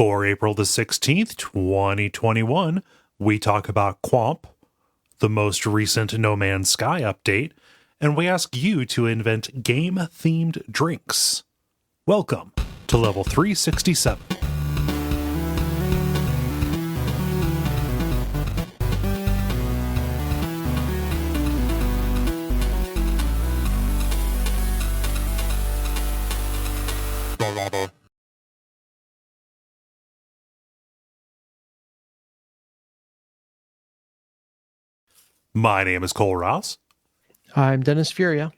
For April the 16th, 2021, we talk about Qomp, the most recent No Man's Sky update, and we ask you to invent game-themed drinks. Welcome to Level 367. My name is Cole Ross. I'm Dennis Furia.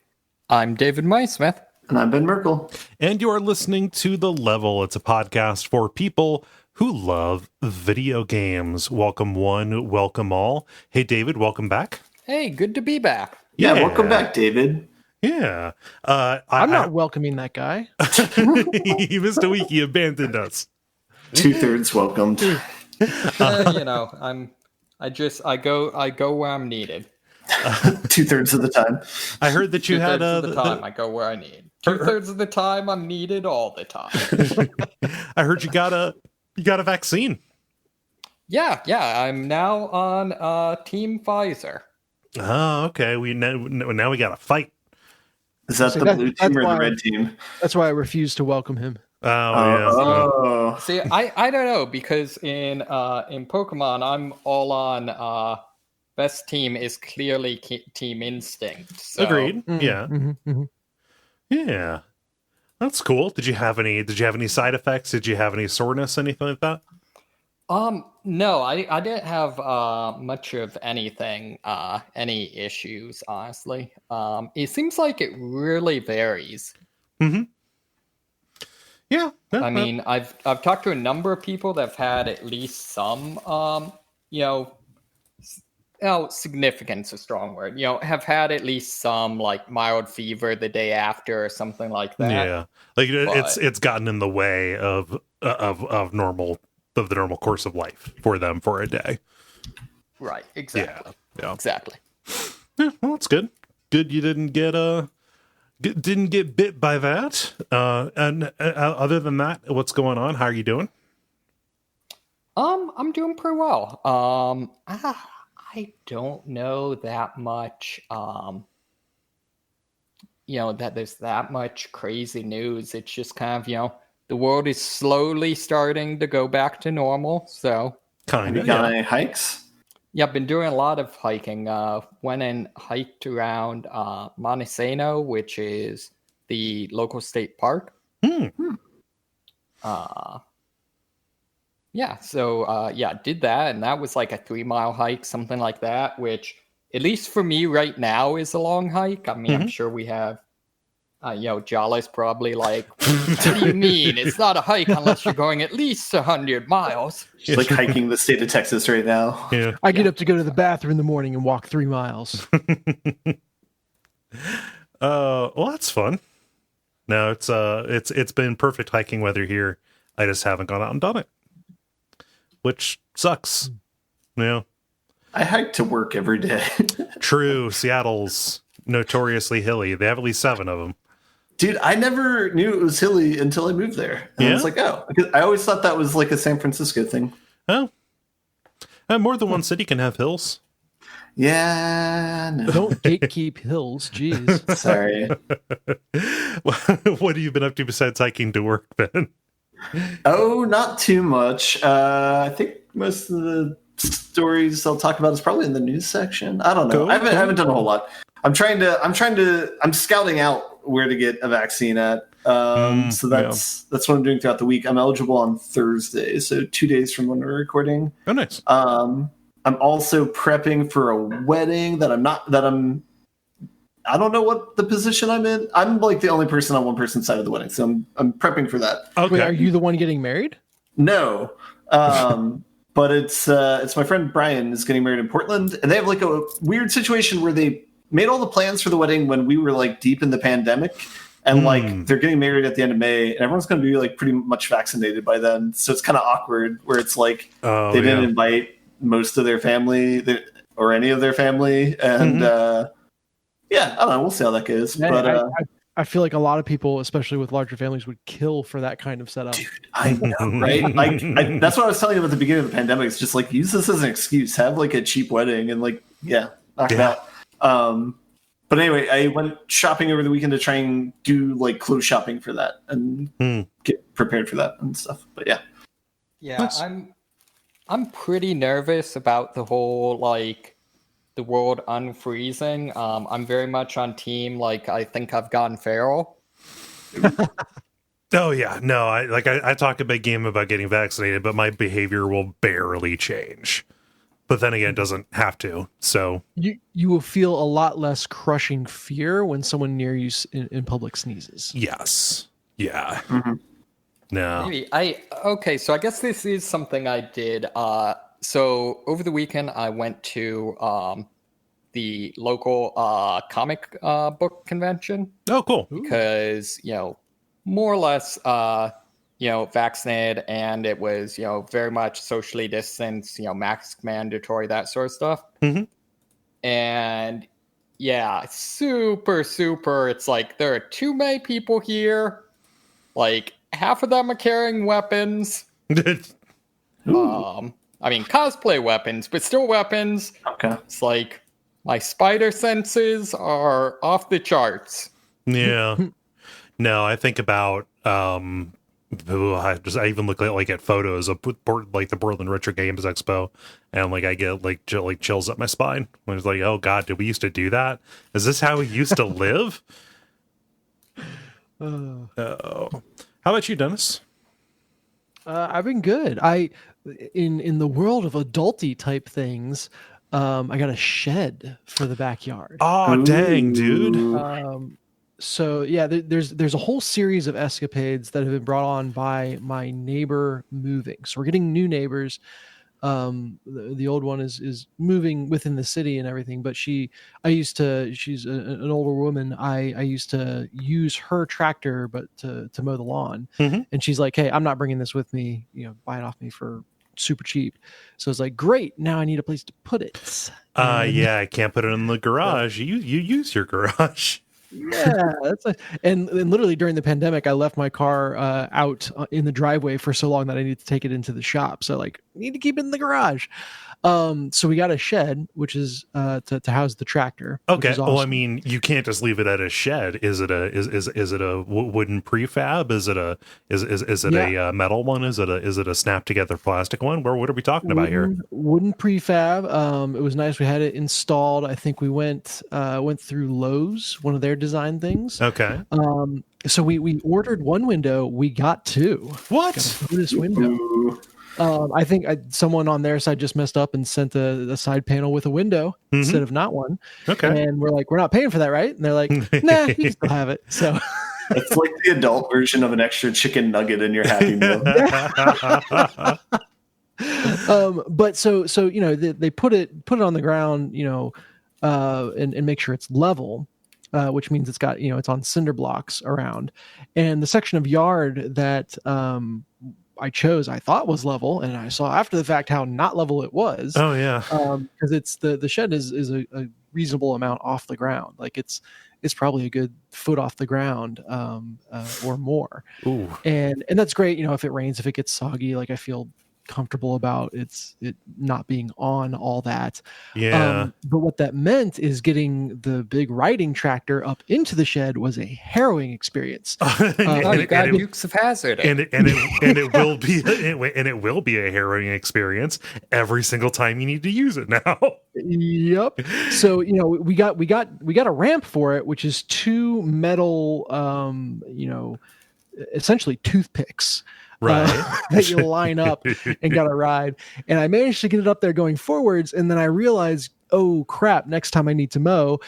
I'm David Maismith. And I'm Ben Merkel. And you are listening to The Level. It's a podcast for people who love video games. Welcome one, welcome all. Hey, David, welcome back. Hey, good to be back. Yeah, welcome back, David. Yeah. I'm not welcoming that guy. He missed a week. He abandoned us. 2/3 welcomed. I go where I'm needed. 2/3 of the time. I heard that you had I go where I need. 2/3 of the time I'm needed all the time. I heard you got a vaccine. Yeah. I'm now on Team Pfizer. Oh, okay. Now we got to fight. Is that the blue team or the red team? That's why I refuse to welcome him. Oh. See, I don't know, because in Pokemon I'm all on best team is clearly Team Instinct. So. Agreed. Mm-hmm. Yeah. Mm-hmm. Yeah. That's cool. Did you have any side effects? Did you have any soreness, anything like that? No, I didn't have much of anything, any issues, honestly. It seems like it really varies. Mm-hmm. Yeah. I mean, I've talked to a number of people that have had at least some, significance is a strong word. Have had at least some like mild fever the day after or something like that. Yeah, like it's gotten in the way of the normal course of life for them for a day. Right. Exactly. Yeah. Exactly. Yeah. Well, that's good. Good you didn't get bit by that. And other than that, what's going on? How are you doing? I'm doing pretty well. I don't know that much, that there's that much crazy news. It's just kind of, the world is slowly starting to go back to normal. So, have you got any hikes? Yeah, I've been doing a lot of hiking. Went and hiked around Montesano, which is the local state park. Yeah, so did that, and that was like a 3-mile hike, something like that, which, at least for me right now, is a long hike. I mean, I'm sure we have, Jala's probably like, what do you mean? It's not a hike unless you're going at least 100 miles. It's like hiking the state of Texas right now. Yeah. I get up to go to the bathroom in the morning and walk 3 miles. Well, that's fun. No, it's been perfect hiking weather here. I just haven't gone out and done it, which sucks. Yeah. I hike to work every day. True. Seattle's notoriously hilly. They have at least 7 of them. Dude, I never knew it was hilly until I moved there. And I was like, because I always thought that was like a San Francisco thing. Oh. More than one city can have hills. Yeah, no. Don't gatekeep hills, jeez. Sorry. What have you been up to besides hiking to work, Ben? Oh, not too much. I think most of the stories I'll talk about is probably in the news section. I don't know. Cool. I haven't done a whole lot. I'm scouting out where to get a vaccine at. So that's what I'm doing throughout the week. I'm eligible on Thursday, so 2 days from when we're recording. Oh, nice. I'm also prepping for a wedding I don't know what the position I'm in. I'm like the only person on one person's side of the wedding, so I'm prepping for that. Okay. Wait, are you the one getting married? No. But it's my friend Brian is getting married in Portland, and they have like a weird situation where they made all the plans for the wedding when we were like deep in the pandemic, and like they're getting married at the end of May, and everyone's going to be like pretty much vaccinated by then. So it's kind of awkward where it's like they didn't invite most of their family or any of their family, and I don't know. We'll see how that goes. Yeah, but I feel like a lot of people, especially with larger families, would kill for that kind of setup. Dude, I know, right? Like, that's what I was telling you about the beginning of the pandemic. It's just like, use this as an excuse. Have like a cheap wedding and like, knock it out. But anyway, I went shopping over the weekend to try and do like clothes shopping for that and get prepared for that and stuff. But yeah. Nice. I'm pretty nervous about the whole like the world unfreezing. I'm very much on team like I think I've gone feral. Oh yeah, no, I talk a big game about getting vaccinated, but my behavior will barely change. But then again, it doesn't have to. So you will feel a lot less crushing fear when someone near you in public sneezes. Yes, yeah, no. Maybe okay. So I guess this is something I did. So over the weekend, I went to the local comic book convention. Oh, cool. Because more or less vaccinated, and it was very much socially distanced, mask mandatory, that sort of stuff. And super. It's like there are too many people here. Like half of them are carrying weapons. I mean cosplay weapons, but still weapons. Okay. It's like my spider senses are off the charts. Yeah. No, I think about I even look at photos of like the Portland Retro Games Expo, and like I get like chills up my spine. I was like, oh god, did we used to do that? Is this how we used to live? Oh, how about you, Dennis? I've been good. In the world of adulty type things, I got a shed for the backyard. Oh, dang, dude. So yeah, there's a whole series of escapades that have been brought on by my neighbor moving. So we're getting new neighbors. The old one is moving within the city and everything, but she's an older woman. I used to use her tractor, but to mow the lawn. And she's like, hey, I'm not bringing this with me, buy it off me for super cheap. So it's like, great, now I need a place to put it. I can't put it in the garage. You use your garage. Yeah, and literally during the pandemic, I left my car out in the driveway for so long that I needed to take it into the shop. So need to keep it in the garage. So we got a shed, which is to house the tractor. Okay. Awesome. Well, I mean, you can't just leave it at a shed. Is it a wooden prefab? Is it a metal one? Is it a snap together plastic one? What are we talking about here? Wooden prefab. It was nice. We had it installed. I think we went through Lowe's, one of their design things. Okay. So we ordered one window. We got two. What? This window. I think someone on their side just messed up and sent a side panel with a window instead of not one. Okay. And we're like, we're not paying for that, right? And they're like, nah, you can still have it. So it's like the adult version of an extra chicken nugget in your Happy Meal. But so they put it on the ground, and make sure it's level. Which means it's got, it's on cinder blocks around, and the section of yard that I chose, I thought was level, and I saw after the fact how not level it was. Oh yeah, because it's the shed is a reasonable amount off the ground. Like it's probably a good foot off the ground, or more. Ooh. And that's great. If it rains, if it gets soggy, I feel comfortable about it not being on all that. Yeah. But what that meant is getting the big riding tractor up into the shed was a harrowing experience. You got Dukes of Hazzard, and it will be a harrowing experience every single time you need to use it now. Yep. So we got a ramp for it, which is two metal, essentially toothpicks. Right. That you line up and got to ride. And I managed to get it up there going forwards. And then I realized, oh crap, next time I need to mow,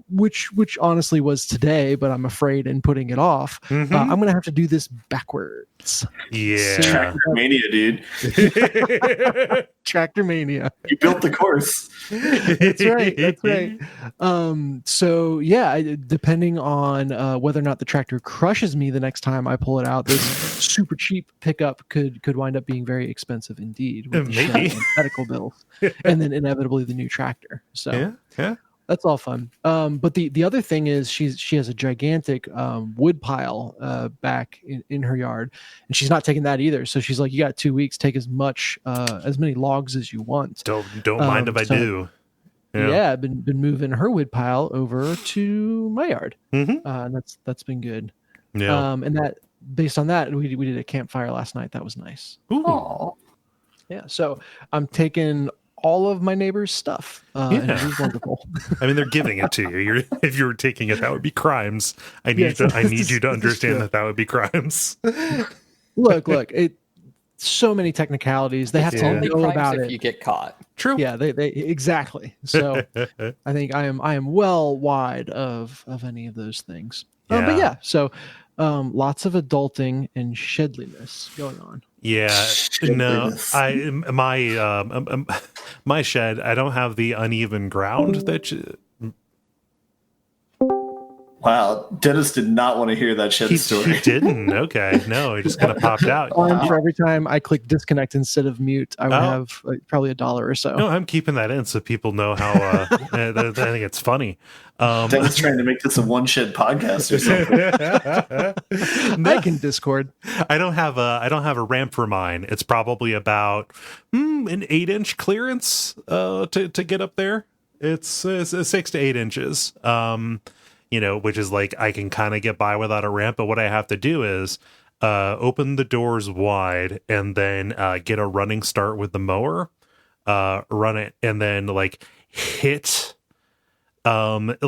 which honestly was today, but I'm afraid in putting it off, I'm going to have to do this backwards. Yeah. Tractormania, dude. Tractormania. You built the course. That's right. So yeah, depending on whether or not the tractor crushes me the next time I pull it out, this super cheap pickup could wind up being very expensive indeed with the medical bills, and then inevitably the new tractor. So yeah. That's all fun. But the other thing is she has a gigantic wood pile back in her yard, and she's not taking that either. So she's like, "You got 2 weeks. Take as many logs as you want." Don't mind if I So, do. Yeah, I've been moving her wood pile over to my yard, Mm-hmm. and that's been good. Yeah. And that based on that, we did a campfire last night. That was nice. Ooh. Oh, Yeah, so I'm taking all of my neighbors' stuff, and Yeah. it is wonderful. I mean, they're giving it to you. If you were taking it, that would be crimes. I need Yes, I need you to this is understand true. that would be crimes. Look, so many technicalities. They have it's to only know crimes about if it. you get caught. True. Yeah, they exactly. So I think I am well wide of any of those things. But yeah, so lots of adulting and shedliness going on. Yeah. No, Shedliness. my shed, I don't have the uneven ground that Wow, Dennis did not want to hear that shed story. he didn't. Okay. No, he just kind of popped out. For every time I click disconnect instead of mute, I would have probably $1 or so. No, I'm keeping that in so people know how I think it's funny. Dennis trying to make this a one shed podcast or something. I can Discord. I don't have a ramp for mine. It's probably about an 8-inch clearance to get up there. It's 6 to 8 inches. Which is like I can kind of get by without a ramp, but what I have to do is open the doors wide and then get a running start with the mower, run it, and then like hit hit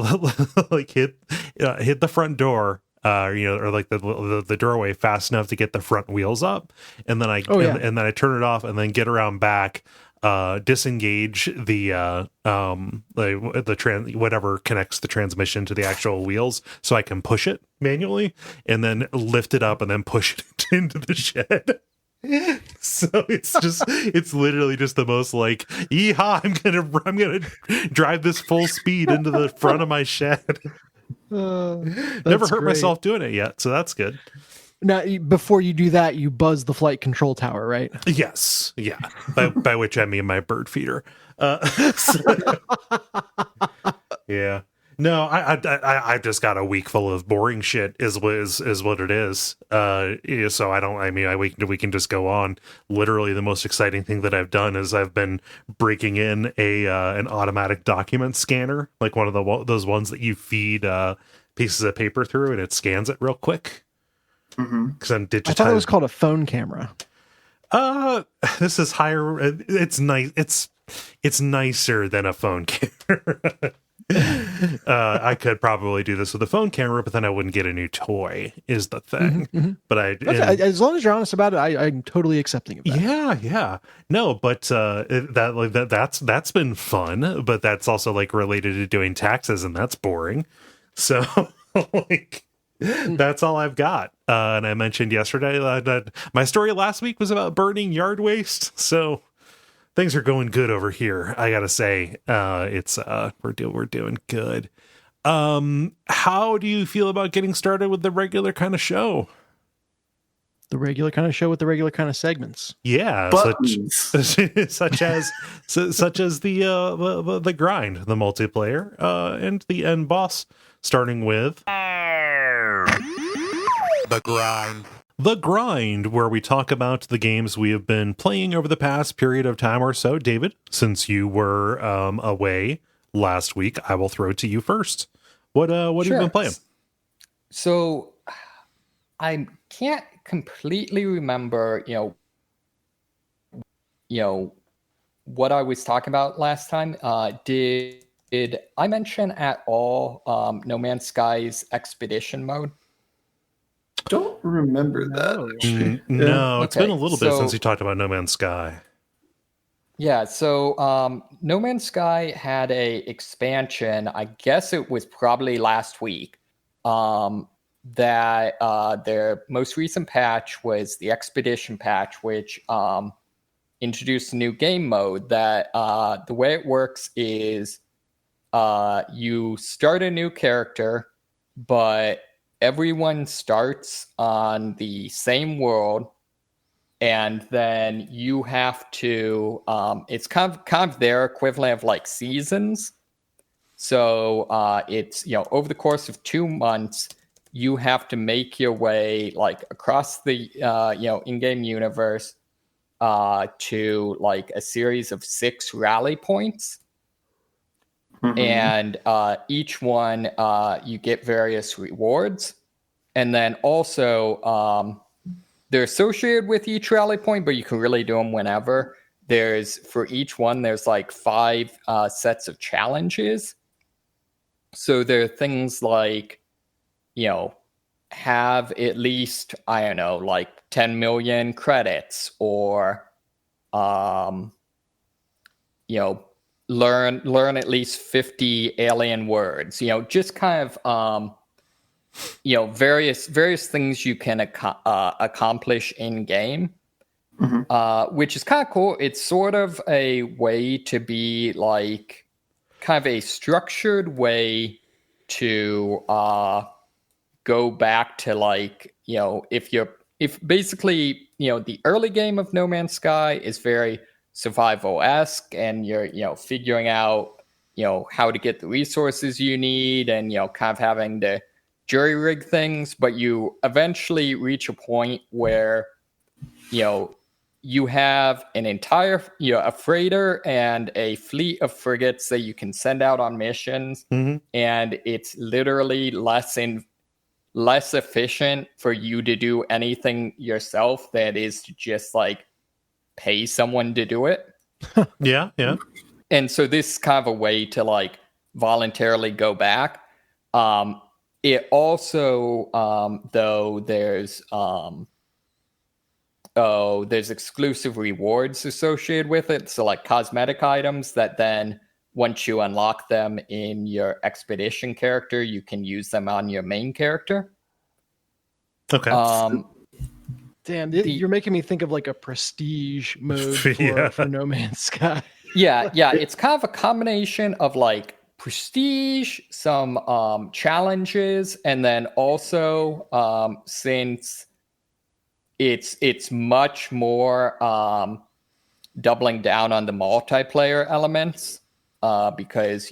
the front door, or like the doorway fast enough to get the front wheels up, and then and then I turn it off and then get around back, disengage the whatever connects the transmission to the actual wheels so I can push it manually, and then lift it up and then push it into the shed. So it's literally just the most like, yeehaw, I'm gonna drive this full speed into the front of my shed. Never hurt myself doing it yet, so that's good. Now, before you do that, you buzz the flight control tower, right? Yes, yeah. By which I mean my bird feeder. Yeah. No, I've just got a week full of boring shit. Is what it is. So I don't. I mean, we can just go on. Literally, the most exciting thing that I've done is I've been breaking in an automatic document scanner, like one of those ones that you feed pieces of paper through, and it scans it real quick. Because I'm digitized. I thought it was called a phone camera. This is higher. It's nice. It's nicer than a phone camera. I could probably do this with a phone camera, but then I wouldn't get a new toy. Is the thing. But as long as you're honest about it, I'm totally accepting of that. Yeah. No, but that's been fun. But that's also like related to doing taxes, and that's boring. So like. That's all I've got. And I mentioned yesterday that my story last week was about burning yard waste. So things are going good over here. I gotta say, we're doing good. How do you feel about getting started with the regular kind of show? The regular kind of show with the regular kind of segments. Yeah, such as the grind, the multiplayer, and the end boss, starting with The Grind, where we talk about the games we have been playing over the past period of time or so. David, since you were away last week, I will throw it to you first. What have you been playing? So I can't completely remember, what I was talking about last time. Did I mention at all No Man's Sky's expedition mode? Don't remember that. No, it's been a little bit since you talked about No Man's Sky. Yeah, so No Man's Sky had a expansion, I guess it was probably last week, that their most recent patch was the expedition patch, which introduced a new game mode that the way it works is you start a new character, but everyone starts on the same world, and then you have to it's kind of their equivalent of like seasons. So it's, over the course of 2 months, you have to make your way like across the, in-game universe to like a series of 6 rally points. Mm-hmm. And each one, you get various rewards. And then also, they're associated with each rally point, but you can really do them whenever. For each one, there's like 5 sets of challenges. So there are things like, have at least, I don't know, like 10 million credits, or, learn at least 50 alien words, just kind of, various things you can accomplish in game, which is kind of cool. It's sort of a way to be like kind of a structured way to go back to like, if basically, the early game of No Man's Sky is very survival-esque, and you're, figuring out, how to get the resources you need, and, kind of having to jury rig things, but you eventually reach a point where, you have an entire, a freighter and a fleet of frigates that you can send out on missions, and it's literally less efficient for you to do anything yourself than it is to just like pay someone to do it. Yeah. And so this is kind of a way to like voluntarily go back. It also, though, there's exclusive rewards associated with it. So like cosmetic items that then, once you unlock them in your expedition character, you can use them on your main character. Okay. Damn, you're making me think of like a prestige mode for No Man's Sky. Yeah. It's kind of a combination of like prestige, some challenges, and then also since it's much more doubling down on the multiplayer elements, because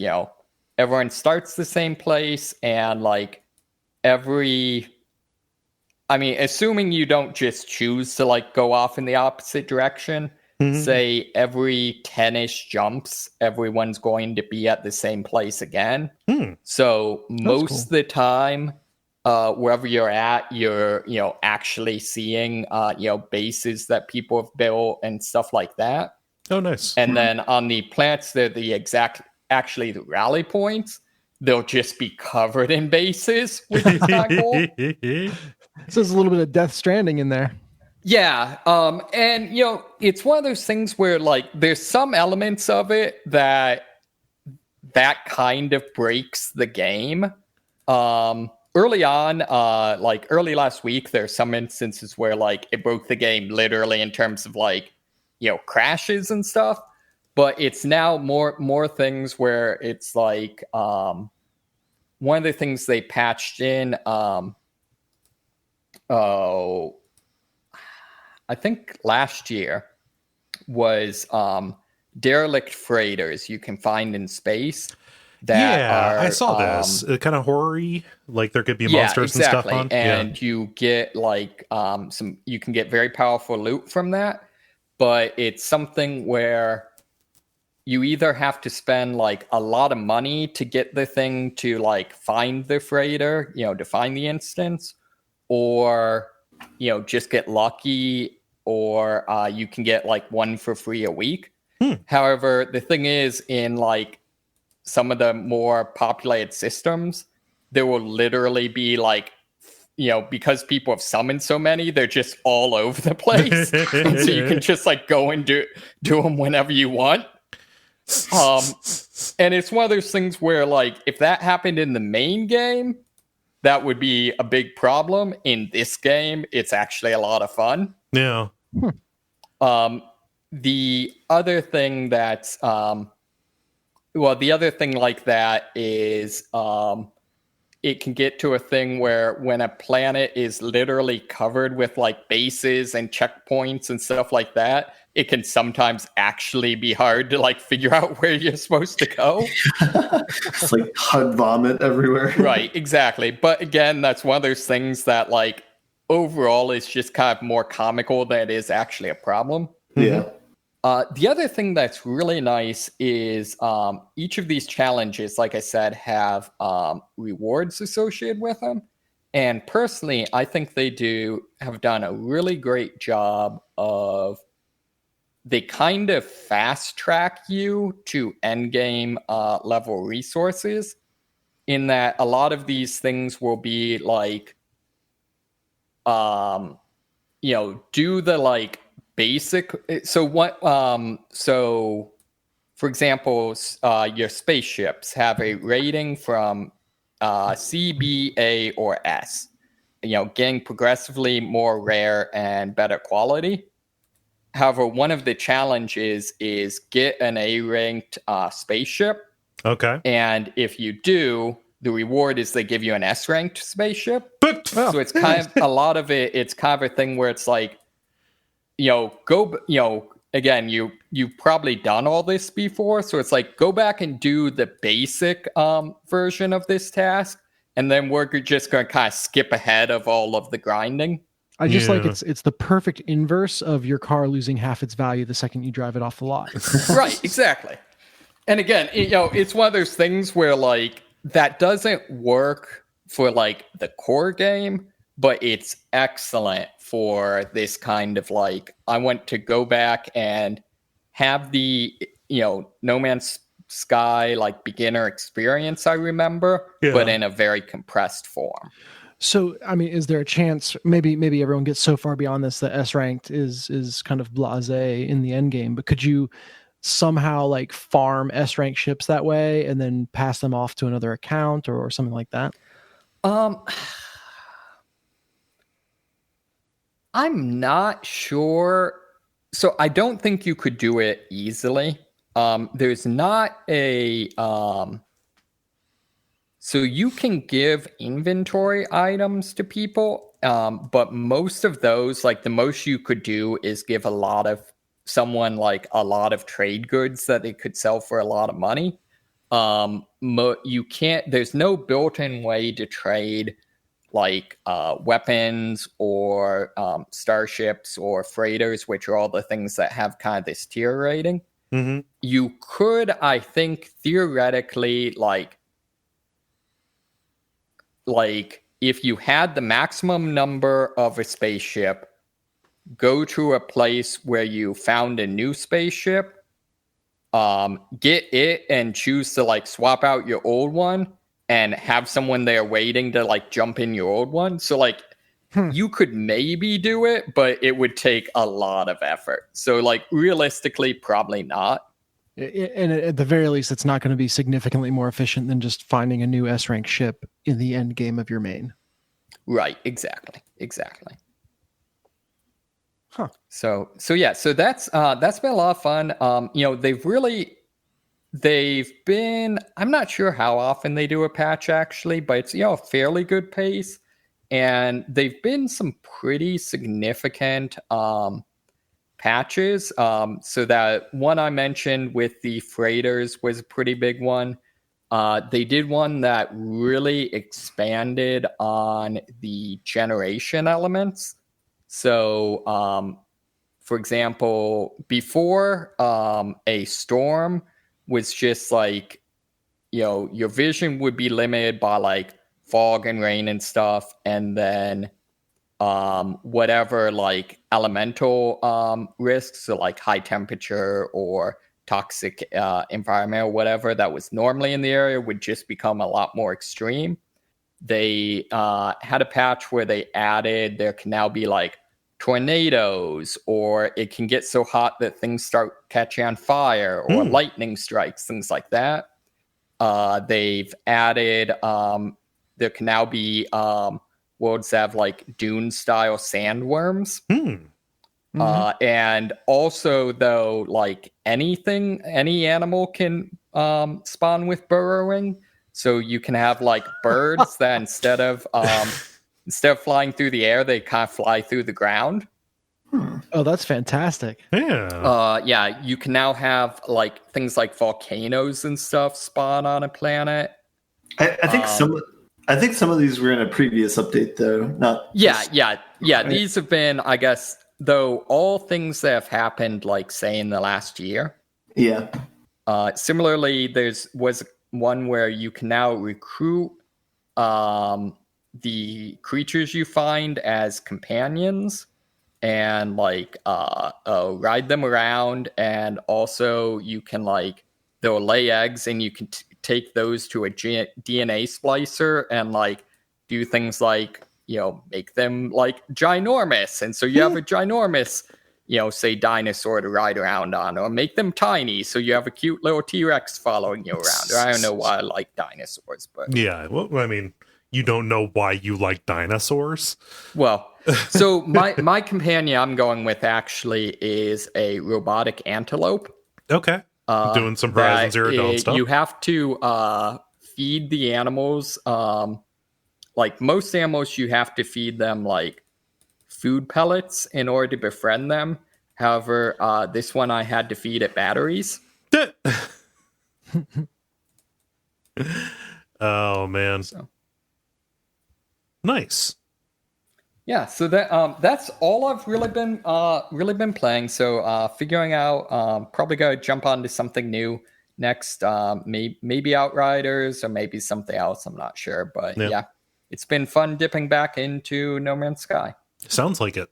everyone starts the same place, and like assuming you don't just choose to like go off in the opposite direction, say every 10-ish jumps, everyone's going to be at the same place again. So most of the time, wherever you're at, you're, actually seeing, bases that people have built and stuff like that. Oh, nice. And then on the planets, they're actually the rally points. They'll just be covered in bases, which is kind of cool. So there's a little bit of Death Stranding in there. Yeah. And, it's one of those things where like there's some elements of it that kind of breaks the game. Early on, like early last week, there's some instances where like it broke the game literally in terms of like, crashes and stuff. But it's now more things where it's like one of the things they patched in. I think last year was derelict freighters you can find in space. I saw this. Kind of horror-y, like there could be monsters and stuff on. And you get like you can get very powerful loot from that, but it's something where you either have to spend like a lot of money to get the thing to like find the freighter, to find the instance, or just get lucky, or you can get like one for free a week. However, the thing is, in like some of the more populated systems, there will literally be like, because people have summoned so many, they're just all over the place. And so you can just like go and do them whenever you want. And it's one of those things where like, if that happened in the main game, that would be a big problem. In this game, it's actually a lot of fun. Yeah. The other thing that's the other thing like that is it can get to a thing where when a planet is literally covered with like bases and checkpoints and stuff like that, it can sometimes actually be hard to like figure out where you're supposed to go. It's like HUD vomit everywhere. Right, exactly. But again, that's one of those things that like overall is just kind of more comical than it is actually a problem. Yeah. The other thing that's really nice is each of these challenges, like I said, have rewards associated with them. And personally, I think they have done a really great job of, they kind of fast track you to end game level resources, in that a lot of these things will be like, do the like basic. So for example, your spaceships have a rating from C, B, A, or S, getting progressively more rare and better quality. However, one of the challenges is get an A-ranked spaceship. Okay. And if you do, the reward is they give you an S-ranked spaceship. So it's kind of a lot of it. It's kind of a thing where it's like, again, you've probably done all this before. So it's like, go back and do the basic version of this task. And then we're just going to kind of skip ahead of all of the grinding. I just like it's the perfect inverse of your car losing half its value the second you drive it off the lot. Right, exactly. And again, it's one of those things where like that doesn't work for like the core game, but it's excellent for this kind of like, I want to go back and have the, No Man's Sky like beginner experience I remember, but in a very compressed form. So, I mean, is there a chance maybe everyone gets so far beyond this that S ranked is kind of blasé in the end game, but could you somehow like farm S rank ships that way and then pass them off to another account or something like that? I'm not sure. So I don't think you could do it easily. There's not a so you can give inventory items to people, but most of those, like the most you could do is give someone like a lot of trade goods that they could sell for a lot of money. You can't, there's no built-in way to trade like weapons or starships or freighters, which are all the things that have kind of this tier rating. Mm-hmm. You could, I think, theoretically, like if you had the maximum number of a spaceship, go to a place where you found a new spaceship, get it and choose to like swap out your old one and have someone there waiting to like jump in your old one. So like you could maybe do it, but it would take a lot of effort. So like realistically, probably not. And at the very least, it's not going to be significantly more efficient than just finding a new S-rank ship in the end game of your main. Right, exactly. Huh. So that's been a lot of fun. They've been, I'm not sure how often they do a patch actually, but it's a fairly good pace. And they've been some pretty significant patches. So that one I mentioned with the freighters was a pretty big one. They did one that really expanded on the generation elements. So, for example, before a storm was just like, your vision would be limited by like fog and rain and stuff. And then whatever like elemental risks, so like high temperature or toxic environment or whatever that was normally in the area would just become a lot more extreme. They had a patch where they added there can now be like tornadoes, or it can get so hot that things start catching on fire, or lightning strikes, things like that. They've added there can now be worlds that have like dune style sandworms. And also though, like any animal can spawn with burrowing. So you can have like birds that instead of flying through the air, they kind of fly through the ground. Oh, that's fantastic. Yeah. Yeah, you can now have like things like volcanoes and stuff spawn on a planet. I think some of these were in a previous update though. Not Yeah. Right. These have been, I guess, though all things that have happened, like say in the last year. Yeah. Similarly, was one where you can now recruit the creatures you find as companions and like ride them around, and also you can like they'll lay eggs and you can take those to a DNA splicer and like do things like make them like ginormous, and so you have a ginormous say dinosaur to ride around on, or make them tiny so you have a cute little T-Rex following you around. Or I don't know why I like dinosaurs, but Yeah. Well, I mean, you don't know why you like dinosaurs. well, so my companion I'm going with actually is a robotic antelope. Okay. Doing some Horizon Zero Dawn stuff. You have to feed the animals. Like most animals, you have to feed them like food pellets in order to befriend them. However, this one I had to feed it batteries. Oh man. So. Nice. Yeah, so that's all I've really been playing. So figuring out, probably gonna jump onto something new next. Maybe Outriders or maybe something else. I'm not sure, but yeah, it's been fun dipping back into No Man's Sky. Sounds like it.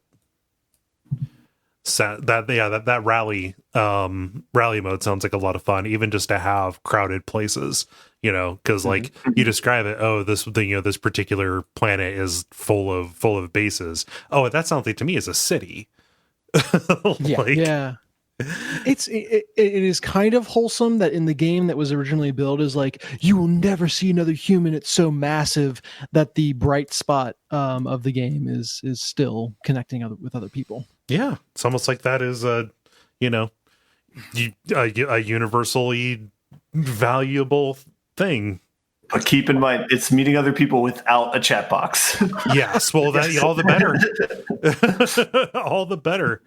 That rally mode sounds like a lot of fun, even just to have crowded places, because like you describe it, this particular planet is full of bases. Oh, that sounds like to me as a city. Yeah. It is kind of wholesome that in the game that was originally built is like, you will never see another human. It's so massive that the bright spot of the game is still connecting with other people. Yeah, it's almost like that is a universally valuable thing. But keep in mind, it's meeting other people without a chat box. Yes, well, all the better. All the better.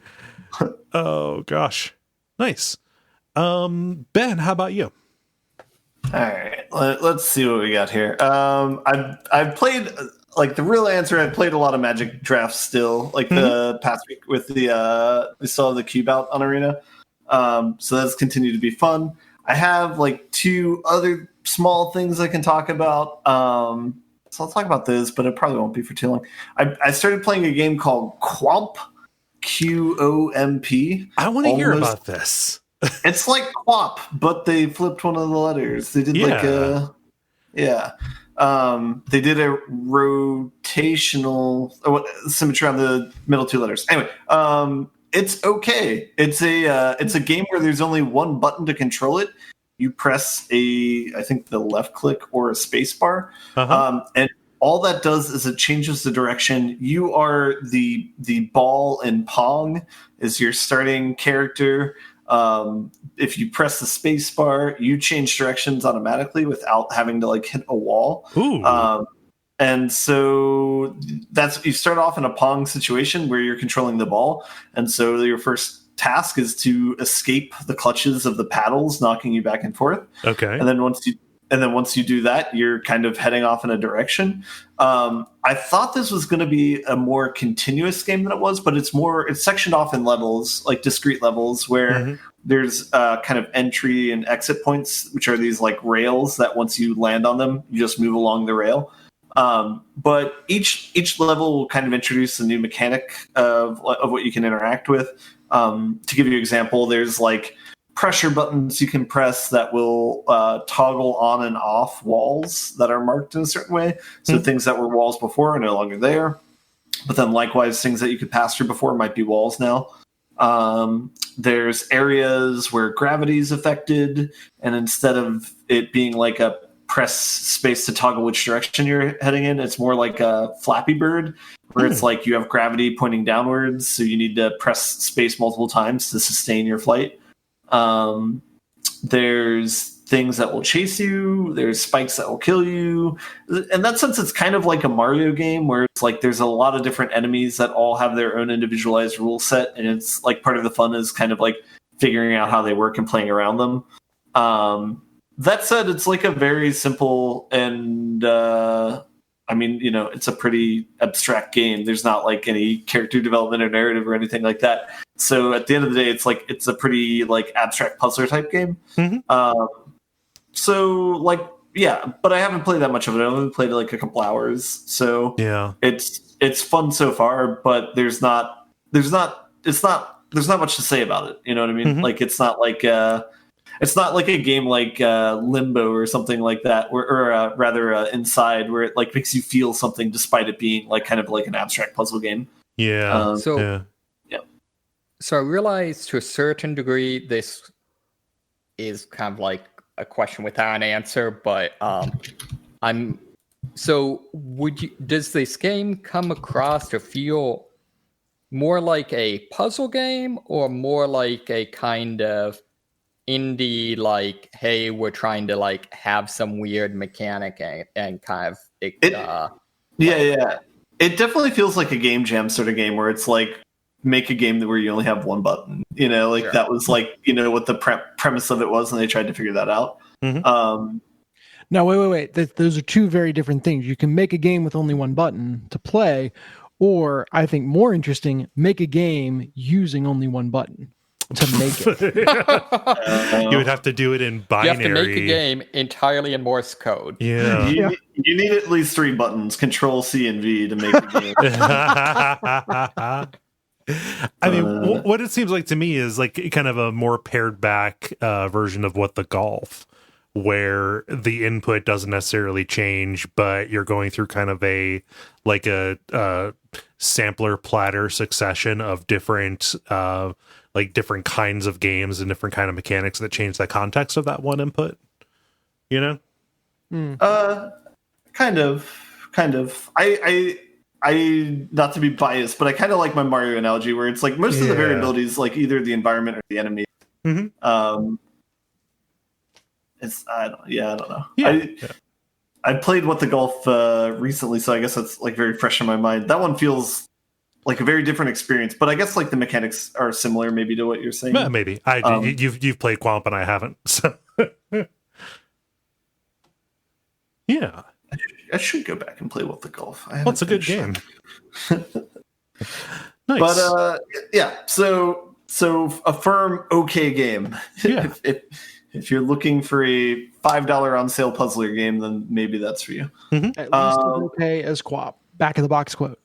Oh gosh, nice. Ben, how about you? All right, let's see what we got here. I've played, like, the real answer. I've played a lot of Magic drafts still, like the past week with we still have the cube out on Arena. So that's continued to be fun. I have like 2 other small things I can talk about. So I'll talk about those, but it probably won't be for too long. I started playing a game called Qomp, QOMP. I want to hear about this. It's like QWOP, but they flipped one of the letters. They did they did a rotational symmetry on the middle 2 letters. Anyway, it's okay. It's a game where there's only one button to control it. You press I think the left click or a space bar, and all that does is it changes the direction. You are the ball in Pong is your starting character. If you press the space bar, you change directions automatically without having to like hit a wall. And so you start off in a Pong situation where you're controlling the ball. And so your first task is to escape the clutches of the paddles, knocking you back and forth. Okay. And then once you do that, you're kind of heading off in a direction. I thought this was going to be a more continuous game than it was, but it's sectioned off in levels, like discrete levels, where there's kind of entry and exit points, which are these like rails that once you land on them, you just move along the rail. But each level will kind of introduce a new mechanic of what you can interact with. To give you an example, there's like pressure buttons you can press that will toggle on and off walls that are marked in a certain way. So things that were walls before are no longer there. But then likewise, things that you could pass through before might be walls now. There's areas where gravity is affected, and instead of it being like a press space to toggle which direction you're heading in, it's more like a Flappy Bird, where it's like you have gravity pointing downwards, so you need to press space multiple times to sustain your flight. There's things that will chase you. There's spikes that will kill you. In that sense, it's kind of like a Mario game where it's like there's a lot of different enemies that all have their own individualized rule set, and it's like part of the fun is kind of like figuring out how they work and playing around them. That said, it's like a very simple and I mean, you know, it's a pretty abstract game. There's not like any character development or narrative or anything like that. So at the end of the day, it's like it's a pretty like abstract puzzler type game. So like, yeah, but I haven't played that much of it. I only played like a couple hours. So yeah, it's fun so far, but there's not much to say about it. You know what I mean? Like it's not like a game like Limbo or something like that, or rather Inside, where it like makes you feel something despite it being like kind of like an abstract puzzle game. Yeah. So I realize to a certain degree this is kind of like a question without an answer, but does this game come across to feel more like a puzzle game or more like a kind of indie, like, hey, we're trying to like have some weird mechanic and kind of it definitely feels like a game jam sort of game where it's like make a game where you only have one button, you know, like that was like, you know, what the premise of it was, and they tried to figure that out. No, wait. Those are two very different things. You can make a game with only one button to play, or I think more interesting, make a game using only one button to make it. You would have to do it in binary. You have to make a game entirely in Morse code. Yeah. You need at least 3 buttons, Control C and V, to make a game. I mean, what it seems like to me is like kind of a more pared back version of what the golf, where the input doesn't necessarily change, but you're going through kind of a sampler platter succession of different different kinds of games and different kind of mechanics that change the context of that one input. You know? Kind of. I not to be biased, but I kind of like my Mario analogy where it's like most of the variability is like either the environment or the enemy. I don't know. I played What the Golf recently, so I guess that's like very fresh in my mind. That one feels like a very different experience, but I guess like the mechanics are similar maybe to what you're saying. Maybe. You've played Qomp and I haven't. So yeah. I should go back and play What the Golf. It's a good game. Nice. But so a firm okay game. Yeah. If you're looking for a $5 on sale puzzler game, then maybe that's for you. At least as okay as qomp. Back of the box quote.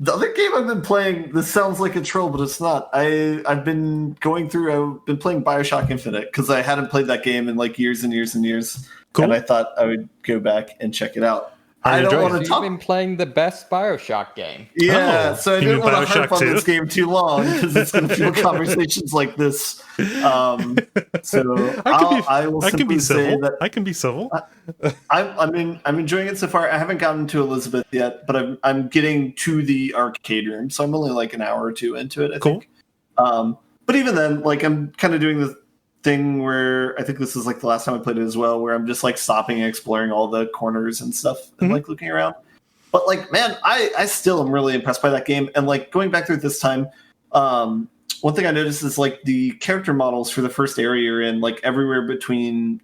The other game I've been playing, this sounds like a troll, but it's not. I've been playing Bioshock Infinite because I hadn't played that game in like years and years and years. Cool. And I thought I would go back and check it out. I don't want to talk. You've been playing the best Bioshock game. Yeah, so I didn't want to harp on this game too long because it's going to feel conversations like this. So I will simply say that I can be civil. I'm enjoying it so far. I haven't gotten to Elizabeth yet, but I'm getting to the arcade room, so I'm only like an hour or two into it. I think. But even then, like I'm kind of doing the thing where I think this is like the last time I played it as well, where I'm just like stopping and exploring all the corners and stuff and like looking around. But like, man, I still am really impressed by that game. And like going back through it this time, one thing I noticed is like the character models for the first area you're in, like everywhere between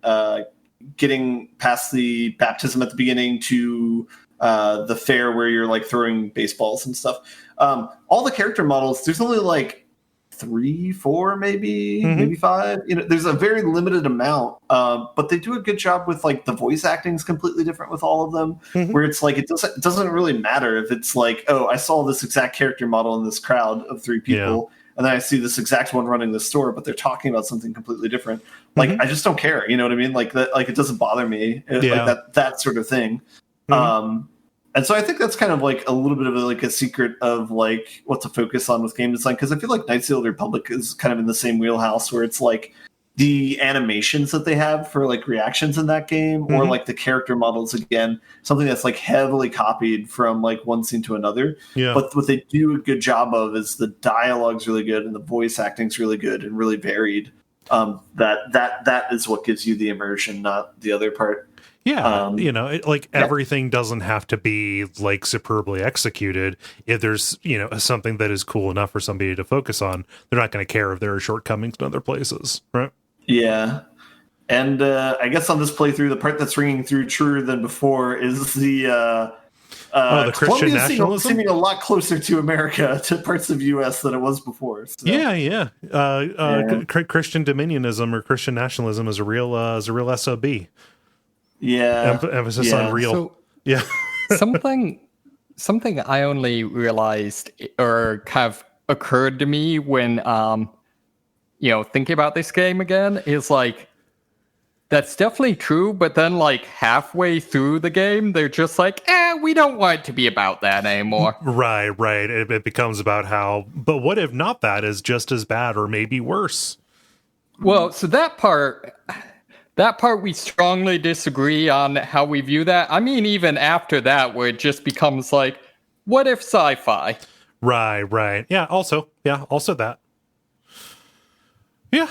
getting past the baptism at the beginning to the fair where you're like throwing baseballs and stuff. All the character models, there's only like 3, 4, maybe 5. You know, there's a very limited amount, but they do a good job with like the voice acting is completely different with all of them. Where it's like it doesn't really matter if it's like, oh, I saw this exact character model in this crowd of 3 people, and then I see this exact one running the store, but they're talking about something completely different. Like I just don't care. You know what I mean? Like that. Like it doesn't bother me. Like that sort of thing. And so I think that's kind of like a little bit of like a secret of like what to focus on with game design, because I feel like Knights of the Old Republic is kind of in the same wheelhouse where it's like the animations that they have for like reactions in that game or like the character models, again, something that's like heavily copied from like one scene to another. But what they do a good job of is the dialogue's really good and the voice acting's really good and really varied. that is what gives you the immersion, not the other part. Yeah, everything doesn't have to be like superbly executed. If there's something that is cool enough for somebody to focus on, they're not going to care if there are shortcomings in other places, right? Yeah, and I guess on this playthrough, the part that's ringing through truer than before is the the Christian nationalism seeming a lot closer to America, to parts of U.S. than it was before. So. Yeah. Christian dominionism or Christian nationalism is a real SOB. Yeah, emphasis on real. So, yeah. something I only realized or have occurred to me when thinking about this game again is like, that's definitely true, but then like halfway through the game, they're just like, we don't want it to be about that anymore. Right. It becomes about how, but what if not that is just as bad or maybe worse? Well, so that part we strongly disagree on how we view that. I mean, even after that, where it just becomes like, what if sci-fi? Right. Yeah, also that. Yeah.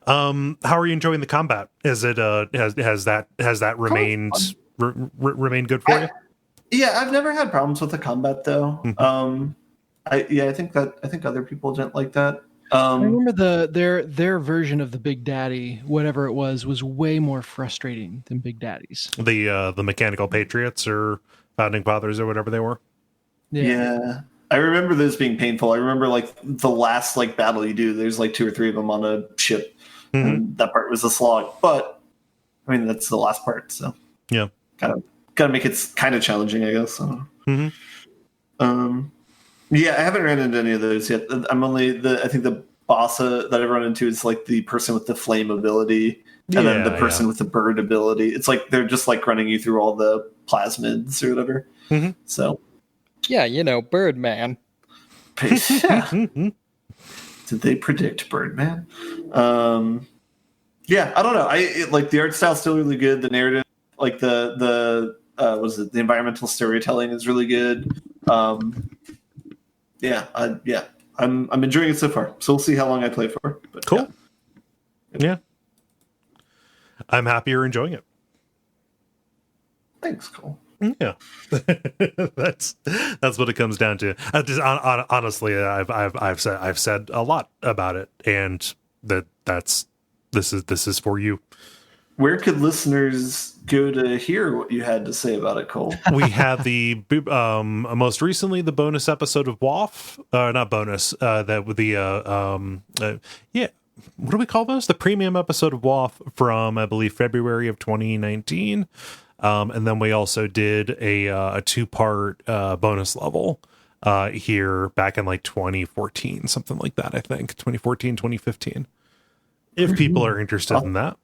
How are you enjoying the combat? Is it has that remained remained good for you? Yeah, I've never had problems with the combat though. Mm-hmm. I think other people didn't like that. I remember their version of the Big Daddy, whatever it was way more frustrating than Big Daddy's. The Mechanical Patriots or Founding Fathers or whatever they were. Yeah. I remember those being painful. I remember like the last like battle you do, there's like 2 or 3 of them on a ship. Mm-hmm. And that part was a slog. But I mean that's the last part, so yeah. Gotta make it kind of challenging, I guess. So. Mm-hmm. Yeah, I haven't ran into any of those yet. I'm only I think the boss that I've run into is like the person with the flame ability, and then the person with the bird ability. It's like they're just like running you through all the plasmids or whatever. Mm-hmm. So, yeah, Birdman. Yeah. Did they predict Birdman? Yeah, I don't know. Like the art style's still really good. The narrative, like the environmental storytelling is really good. I'm enjoying it so far. So we'll see how long I play for. But, cool. Yeah. I'm happy you're enjoying it. Thanks, Cole. Yeah. that's what it comes down to. Honestly, I've said a lot about it, and this is for you. Where could listeners go to hear what you had to say about it, Cole? We had the most recently the bonus episode of WAF, not bonus. That with the what do we call those? The premium episode of WAF from I believe February of 2019, and then we also did a 2-part bonus level here back in like 2014, something like that. I think 2014, 2015. If people are interested in that.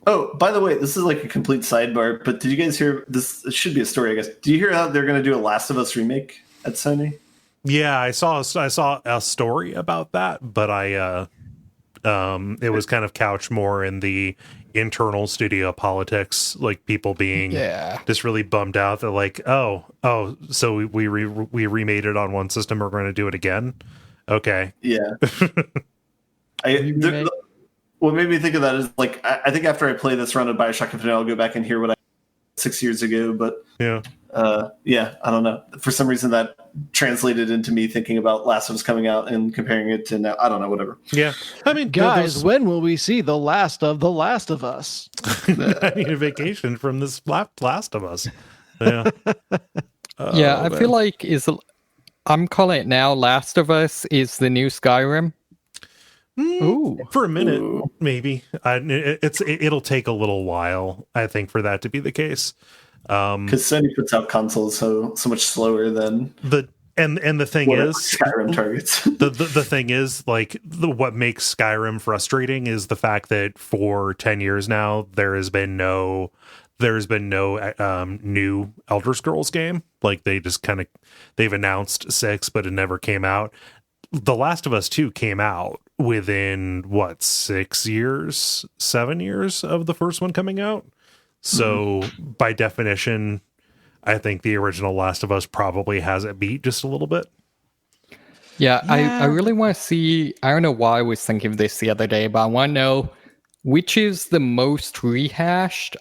Oh, by the way, this is like a complete sidebar, but did you guys hear this? It should be a story, I guess. Do you hear how they're going to do a Last of Us remake at Sony? Yeah, I saw a story about that, but it was kind of couched more in the internal studio politics, like people being just really bummed out. They're like, oh, so we remade it on one system, we're going to do it again. Okay. Yeah. What made me think of that is like I think after I play this run of Bioshock Infinite, I'll go back and hear what I 6 years ago. But I don't know. For some reason, that translated into me thinking about Last of Us coming out and comparing it to now. I don't know, whatever. Yeah, I mean, guys, when will we see the last of Us? I need a vacation from this Last of Us. Yeah, I feel like I'm calling it now. Last of Us is the new Skyrim. Ooh. For a minute, maybe. It'll take a little while, I think, for that to be the case. Because Sony puts out consoles so much slower than the thing is Skyrim targets. the thing is, like, what makes Skyrim frustrating is the fact that for 10 years now there's been no new Elder Scrolls game. Like they've announced 6, but it never came out. The Last of Us 2 came out within 7 years of the first one coming out. So by definition, I think the original Last of Us probably has it beat just a little bit. Yeah, I Yeah. really want to see. I don't know why I was thinking of this the other day, but I want to know which is the most rehashed.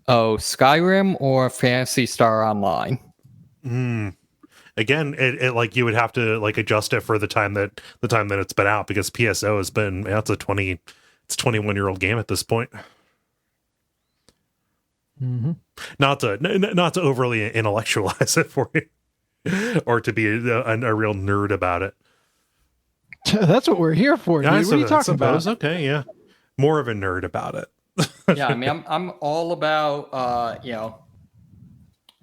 Skyrim or Phantasy Star Online? Again, it like you would have to like adjust it for the time that it's been out, because PSO has been, it's 21-year-old game at this point. Mm-hmm. Not to overly intellectualize it for you, or to be a real nerd about it. That's what we're here for, dude. Yeah, What are you talking about? Okay, yeah, more of a nerd about it. Yeah, I mean, I'm all about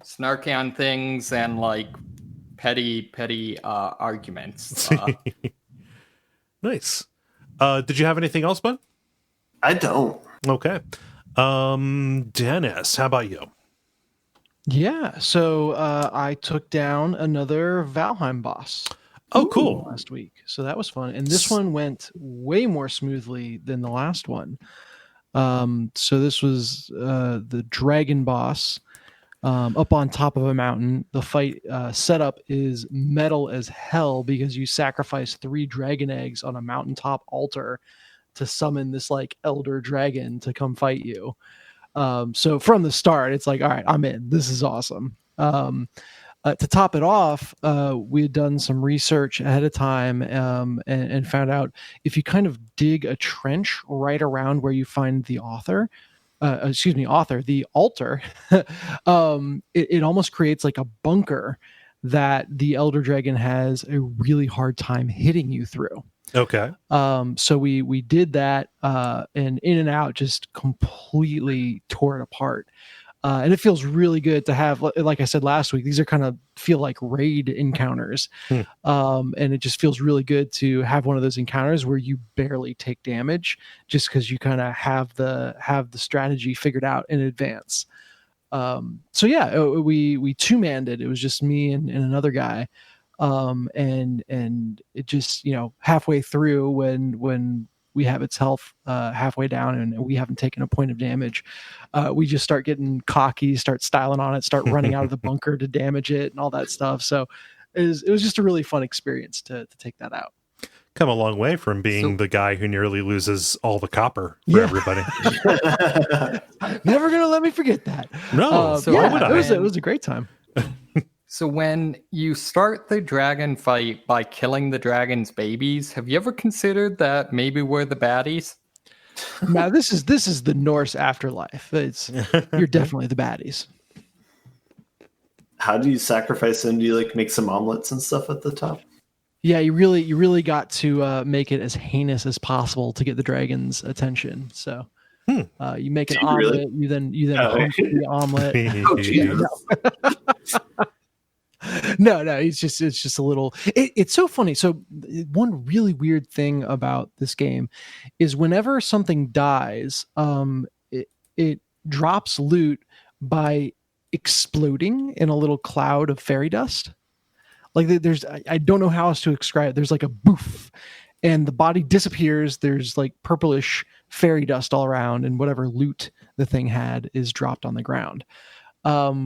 snarky on things and like petty arguments. Nice. Did you have anything else, bud? I don't. Okay. Dennis, how about you? Yeah, so I took down another Valheim boss. Oh, cool. Last week, so that was fun, and this one went way more smoothly than the last one. So this was the dragon boss up on top of a mountain. The fight setup is metal as hell because you sacrifice 3 dragon eggs on a mountaintop altar to summon this like elder dragon to come fight you. So from the start, it's like, all right, I'm in. This is awesome. To top it off, we had done some research ahead of time and found out if you kind of dig a trench right around where you find the the altar, it almost creates like a bunker that the Elder Dragon has a really hard time hitting you through. Okay. So we did that, and in and out just completely tore it apart. And it feels really good to have, like I said last week, these are kind of feel like raid encounters. And it just feels really good to have one of those encounters where you barely take damage just because you kind of have the strategy figured out in advance. So yeah, we two-manned it. It was just me and another guy. And it just, halfway through when we have its health halfway down and we haven't taken a point of damage, we just start getting cocky, start styling on it, start running out of the bunker to damage it and all that stuff. So it was just a really fun experience to take that out. Come a long way from being the guy who nearly loses all the copper for everybody. Never gonna let me forget that. No, why would I? It was a great time. So when you start the dragon fight by killing the dragon's babies, have you ever considered that maybe we're the baddies? Now this is the Norse afterlife. You're definitely the baddies. How do you sacrifice them? Do you like make some omelets and stuff at the top? Yeah, you really got to make it as heinous as possible to get the dragon's attention. So you make an omelet, you then hump the omelet. No, it's just a little. It's so funny. So one really weird thing about this game is whenever something dies, it drops loot by exploding in a little cloud of fairy dust. Like I don't know how else to describe it. There's like a boof, and the body disappears. There's like purplish fairy dust all around, and whatever loot the thing had is dropped on the ground.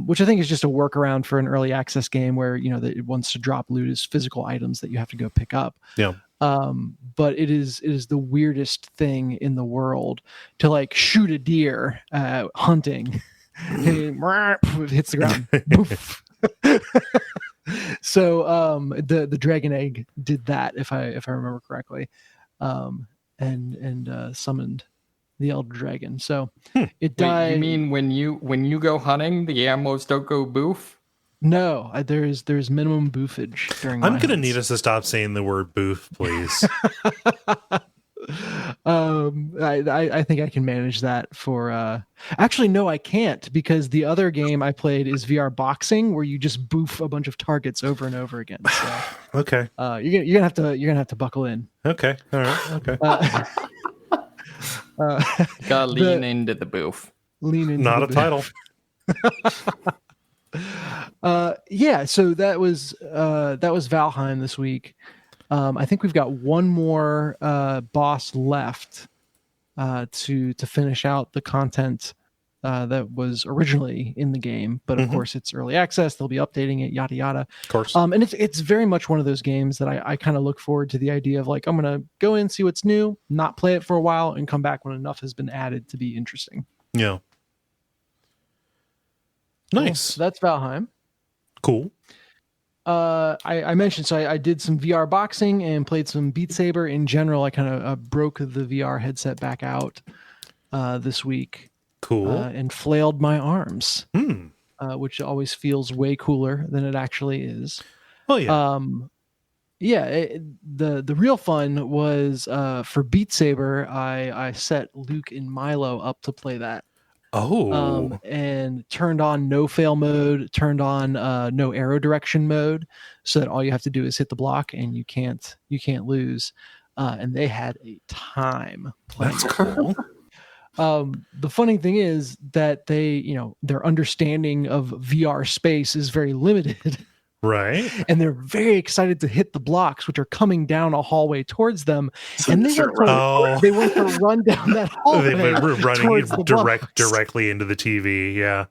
Which I think is just a workaround for an early access game where that it wants to drop loot as physical items that you have to go pick up. Yeah. But it is the weirdest thing in the world to like shoot a deer hunting. It hits the ground. Boof. So the dragon egg did that if I remember correctly, and summoned the elder dragon. So it died. Wait, you mean when you go hunting, the animals don't go boof? No, there's minimum boofage during. I'm gonna need us to stop saying the word boof, please. I think I can manage that for. Actually, no, I can't, because the other game I played is VR boxing, where you just boof a bunch of targets over and over again. So, okay. You're gonna have to buckle in. Okay. All right. Okay. Gotta lean into the boof. Lean into not a title. Yeah. So that was Valheim this week. I think we've got one more boss left to finish out the content that was originally in the game, but of course it's early access. They'll be updating it, yada yada. Of course. And it's very much one of those games that I kind of look forward to the idea of like, I'm gonna go in, see what's new, not play it for a while, and come back when enough has been added to be interesting. Yeah. Nice. So that's Valheim. Cool. I mentioned, so I did some VR boxing and played some Beatsaber. In general, I kind of broke the VR headset back out this week. Cool. And flailed my arms, which always feels way cooler than it actually is. Oh yeah. The real fun was for Beatsaber. I set Luke and Milo up to play that. Oh. And turned on no fail mode, turned on no arrow direction mode, so that all you have to do is hit the block and you can't lose. And they had a time playing. That's cool. The funny thing is that their understanding of VR space is very limited. Right. And they're very excited to hit the blocks, which are coming down a hallway towards them. And they went to run down that hallway. They were running directly into the TV. Yeah.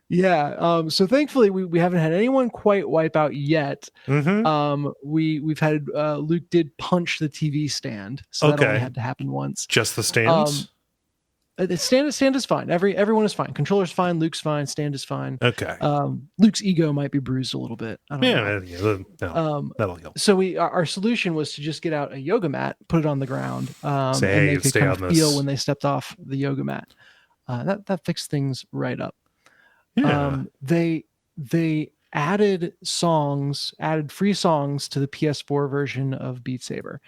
Yeah. So thankfully we haven't had anyone quite wipe out yet. Mm-hmm. We've had Luke did punch the TV stand. So that only had to happen once. Just the stands? The stand is fine. Everyone is fine. Controller's fine. Luke's fine. Stand is fine. Okay. Luke's ego might be bruised a little bit. I don't know. That'll help. So our solution was to just get out a yoga mat, put it on the ground, and they could stay kind on of this. feel when they stepped off the yoga mat. That fixed things right up. Yeah. They added free songs to the PS4 version of Beat Saber.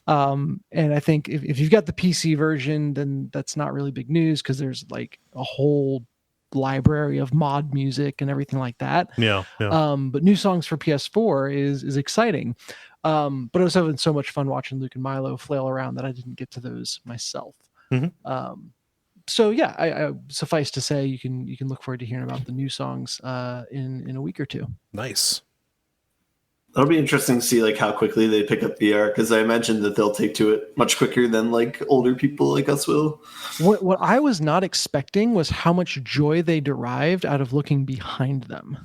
And I think if you've got the PC version, then that's not really big news because there's like a whole library of mod music and everything like that. Yeah. But new songs for PS4 is exciting. But I was having so much fun watching Luke and Milo flail around that I didn't get to those myself. Mm-hmm. So yeah, I suffice to say you can look forward to hearing about the new songs in a week or two. Nice. That'll be interesting to see like how quickly they pick up VR, because I imagine that they'll take to it much quicker than like older people like us will. What I was not expecting was how much joy they derived out of looking behind them.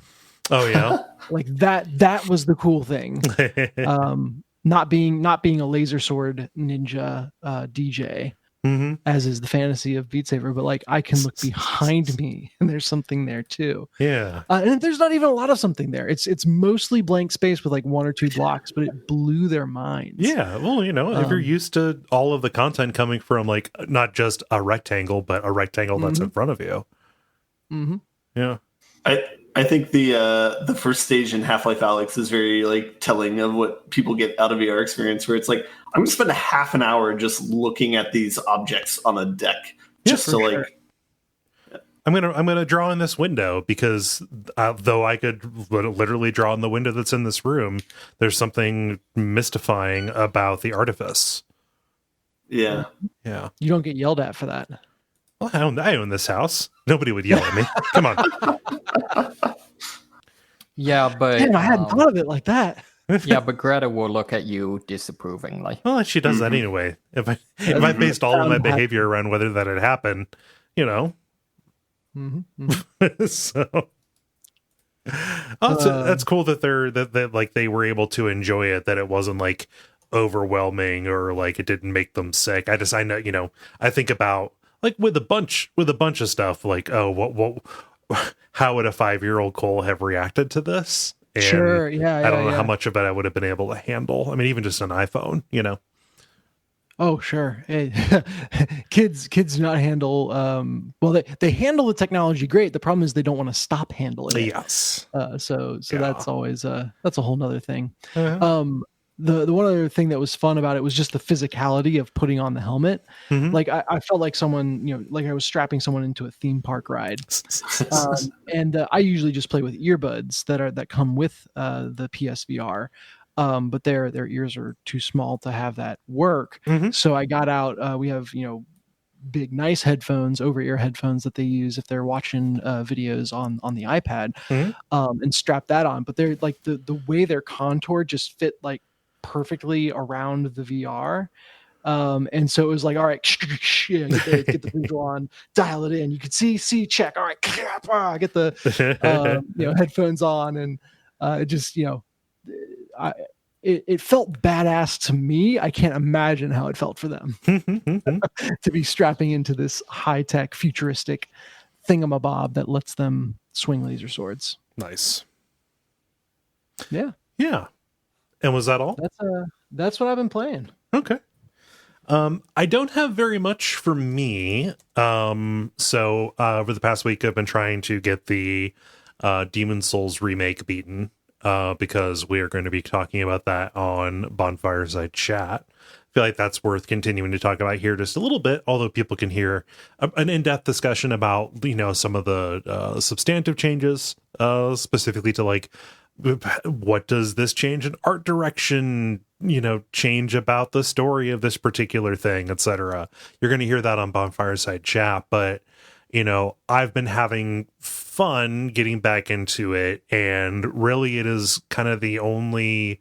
Oh yeah. Like that was the cool thing. Not being a laser sword ninja DJ. Mm-hmm. As is the fantasy of Beat Saber, but like I can look behind me and there's something there too. Yeah. And there's not even a lot of something there. It's mostly blank space with like one or two blocks, but it blew their minds. Yeah. Well, if you're used to all of the content coming from like not just a rectangle, but a rectangle that's in front of you. Mm-hmm. Yeah. I think the first stage in Half-Life Alyx is very like telling of what people get out of VR experience, where it's like I'm gonna spend a half an hour just looking at these objects on a deck, just to sure. like. I'm gonna draw in this window because though I could literally draw in the window that's in this room, there's something mystifying about the artifice. Yeah. Yeah. You don't get yelled at for that. Well, I own this house. Nobody would yell at me. Come on. Yeah, but Damn, I hadn't thought of it like that. yeah, but Greta will look at you disapprovingly. Well, she does that anyway. If I based all of my behavior around whether that had happened, so that's cool that they were able to enjoy it, that it wasn't like overwhelming or like it didn't make them sick. I know I think about like with a bunch of stuff like, oh, what how would a 5-year-old Kole have reacted to this? And sure, yeah. I don't know how much of it I would have been able to handle. I mean, even just an iPhone, Oh, sure. Hey, kids do not handle. Well, they handle the technology great. The problem is they don't want to stop handling it. Yes. So that's always that's a whole nother thing. Uh-huh. The one other thing that was fun about it was just the physicality of putting on the helmet. Mm-hmm. Like I felt like someone, like I was strapping someone into a theme park ride. And I usually just play with earbuds that come with the PSVR. But their ears are too small to have that work. Mm-hmm. So I got out. We have big nice headphones, over ear headphones that they use if they're watching videos on the iPad, and strap that on. But they're like the way they're contoured just fit like perfectly around the VR. And so it was like, all right, get the visual on, dial it in. You could see, check. All right, get the headphones on, and it just it felt badass to me. I can't imagine how it felt for them to be strapping into this high tech, futuristic thingamabob that lets them swing laser swords. Nice. Yeah. And was that all? That's what I've been playing. Okay. I don't have very much for me. So over the past week, I've been trying to get the Demon Souls remake beaten, because we are going to be talking about that on Bonfireside Chat. I feel like that's worth continuing to talk about here just a little bit, although people can hear an in-depth discussion about, some of the substantive changes, specifically to like, what does this change in art direction, change about the story of this particular thing, etc. You're going to hear that on Bonfireside Chat, but I've been having fun getting back into it, and really it is kind of the only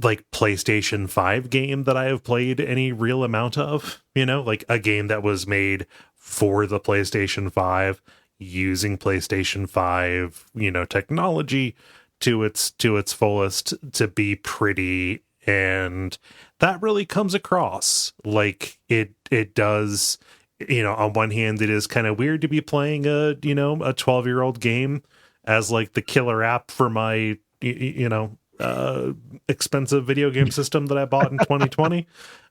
like PlayStation 5 game that I have played any real amount of, like a game that was made for the PlayStation 5 using PlayStation 5, technology to its fullest to be pretty, and that really comes across like it does. On one hand, it is kind of weird to be playing a 12-year-old game as like the killer app for my expensive video game system that I bought in 2020.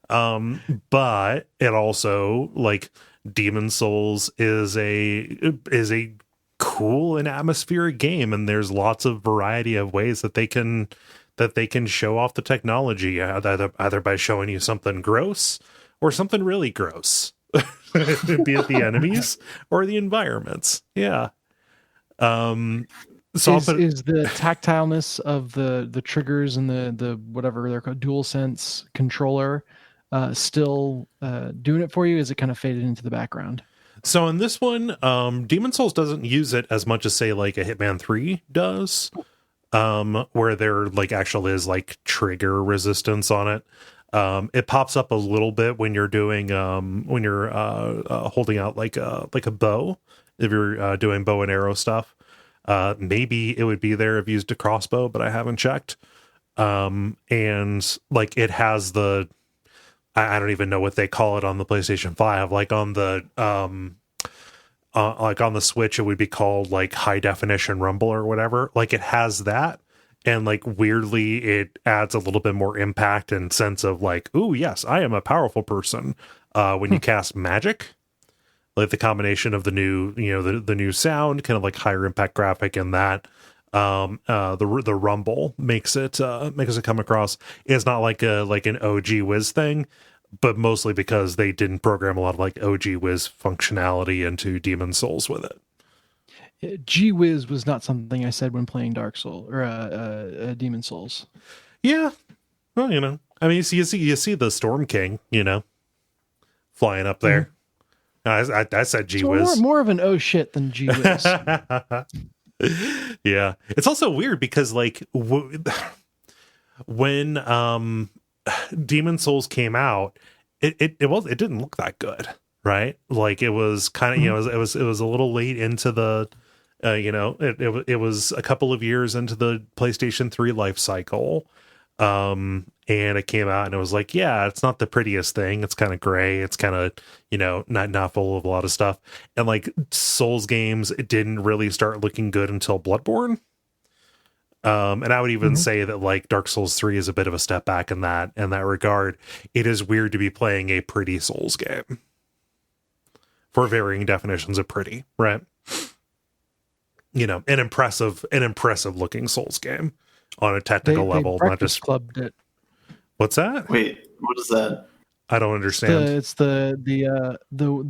But it also, like, Demon Souls is a cool and atmospheric game, and there's lots of variety of ways that they can show off the technology, either by showing you something gross or something really gross, be it the enemies or the environments. Yeah. So is the tactileness of the triggers and the whatever they're called, DualSense controller, still doing it for you? Is it kind of faded into the background? So in this one, Demon Souls doesn't use it as much as, say, like a Hitman 3 does, where there like actually is like trigger resistance on it. It pops up a little bit when you're doing holding out like a bow, if you're doing bow and arrow stuff. Maybe it would be there if you used a crossbow, but I haven't checked. And like it has I don't even know what they call it on the PlayStation 5. Like on the like on the Switch, it would be called like high definition rumble or whatever. Like it has that, and like weirdly, it adds a little bit more impact and sense of like, ooh, yes, I am a powerful person. When you cast magic, like the combination of the new, the new sound, kind of like higher impact graphic, and that the rumble makes it come across. It's not like an OG Wiz thing, but mostly because they didn't program a lot of like OG Wiz functionality into Demon Souls with it. Gee whiz was not something I said when playing Dark Souls or Demon Souls. Yeah, well, I mean, you see the Storm King, flying up there. Mm-hmm. I said gee whiz. So more of an oh shit than gee whiz. Yeah, it's also weird because like when Demon Souls came out, it didn't look that good, right? Like it was kind of it was a little late into the it was a couple of years into the PlayStation 3 life cycle, and it came out and it was like, yeah, it's not the prettiest thing. It's kind of gray. It's kind of not full of a lot of stuff. And like Souls games, it didn't really start looking good until Bloodborne. And I would even say that like Dark Souls 3 is a bit of a step back in that regard. It is weird to be playing a pretty Souls game for varying definitions of pretty, right? An impressive looking Souls game on a technical level, not just clubbed it. What's that? Wait, what is that? I don't understand. It's the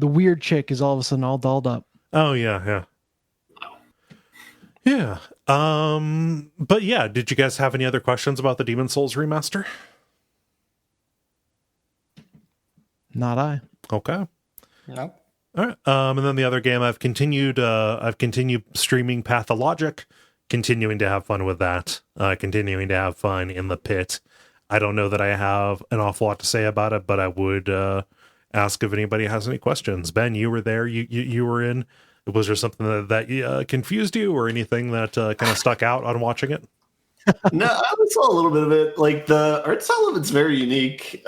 weird chick is all of a sudden all dolled up. Oh yeah. But yeah, did you guys have any other questions about the Demon Souls remaster? Not I. Okay. Nope. All right. And then the other game I've continued streaming Pathologic, continuing to have fun with that, continuing to have fun in the pit. I don't know that I have an awful lot to say about it, but I would ask if anybody has any questions. Ben, you were there. You were in. Was there something that confused you, or anything that kind of stuck out on watching it? No, I saw a little bit of it. Like the art style of it's very unique.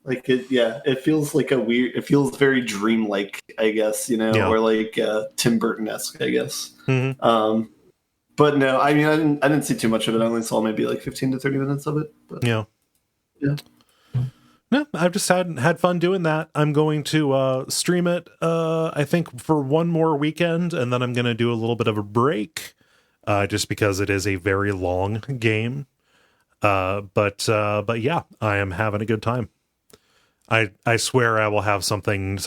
It feels like it feels very dreamlike, I guess, or like Tim Burton-esque, I guess. Mm-hmm. But no, I mean, I didn't see too much of it. I only saw maybe like 15 to 30 minutes of it. But, yeah. No, I've just had fun doing that. I'm going to stream it, I think, for one more weekend, and then I'm going to do a little bit of a break, just because it is a very long game. But yeah, I am having a good time. I swear I will have something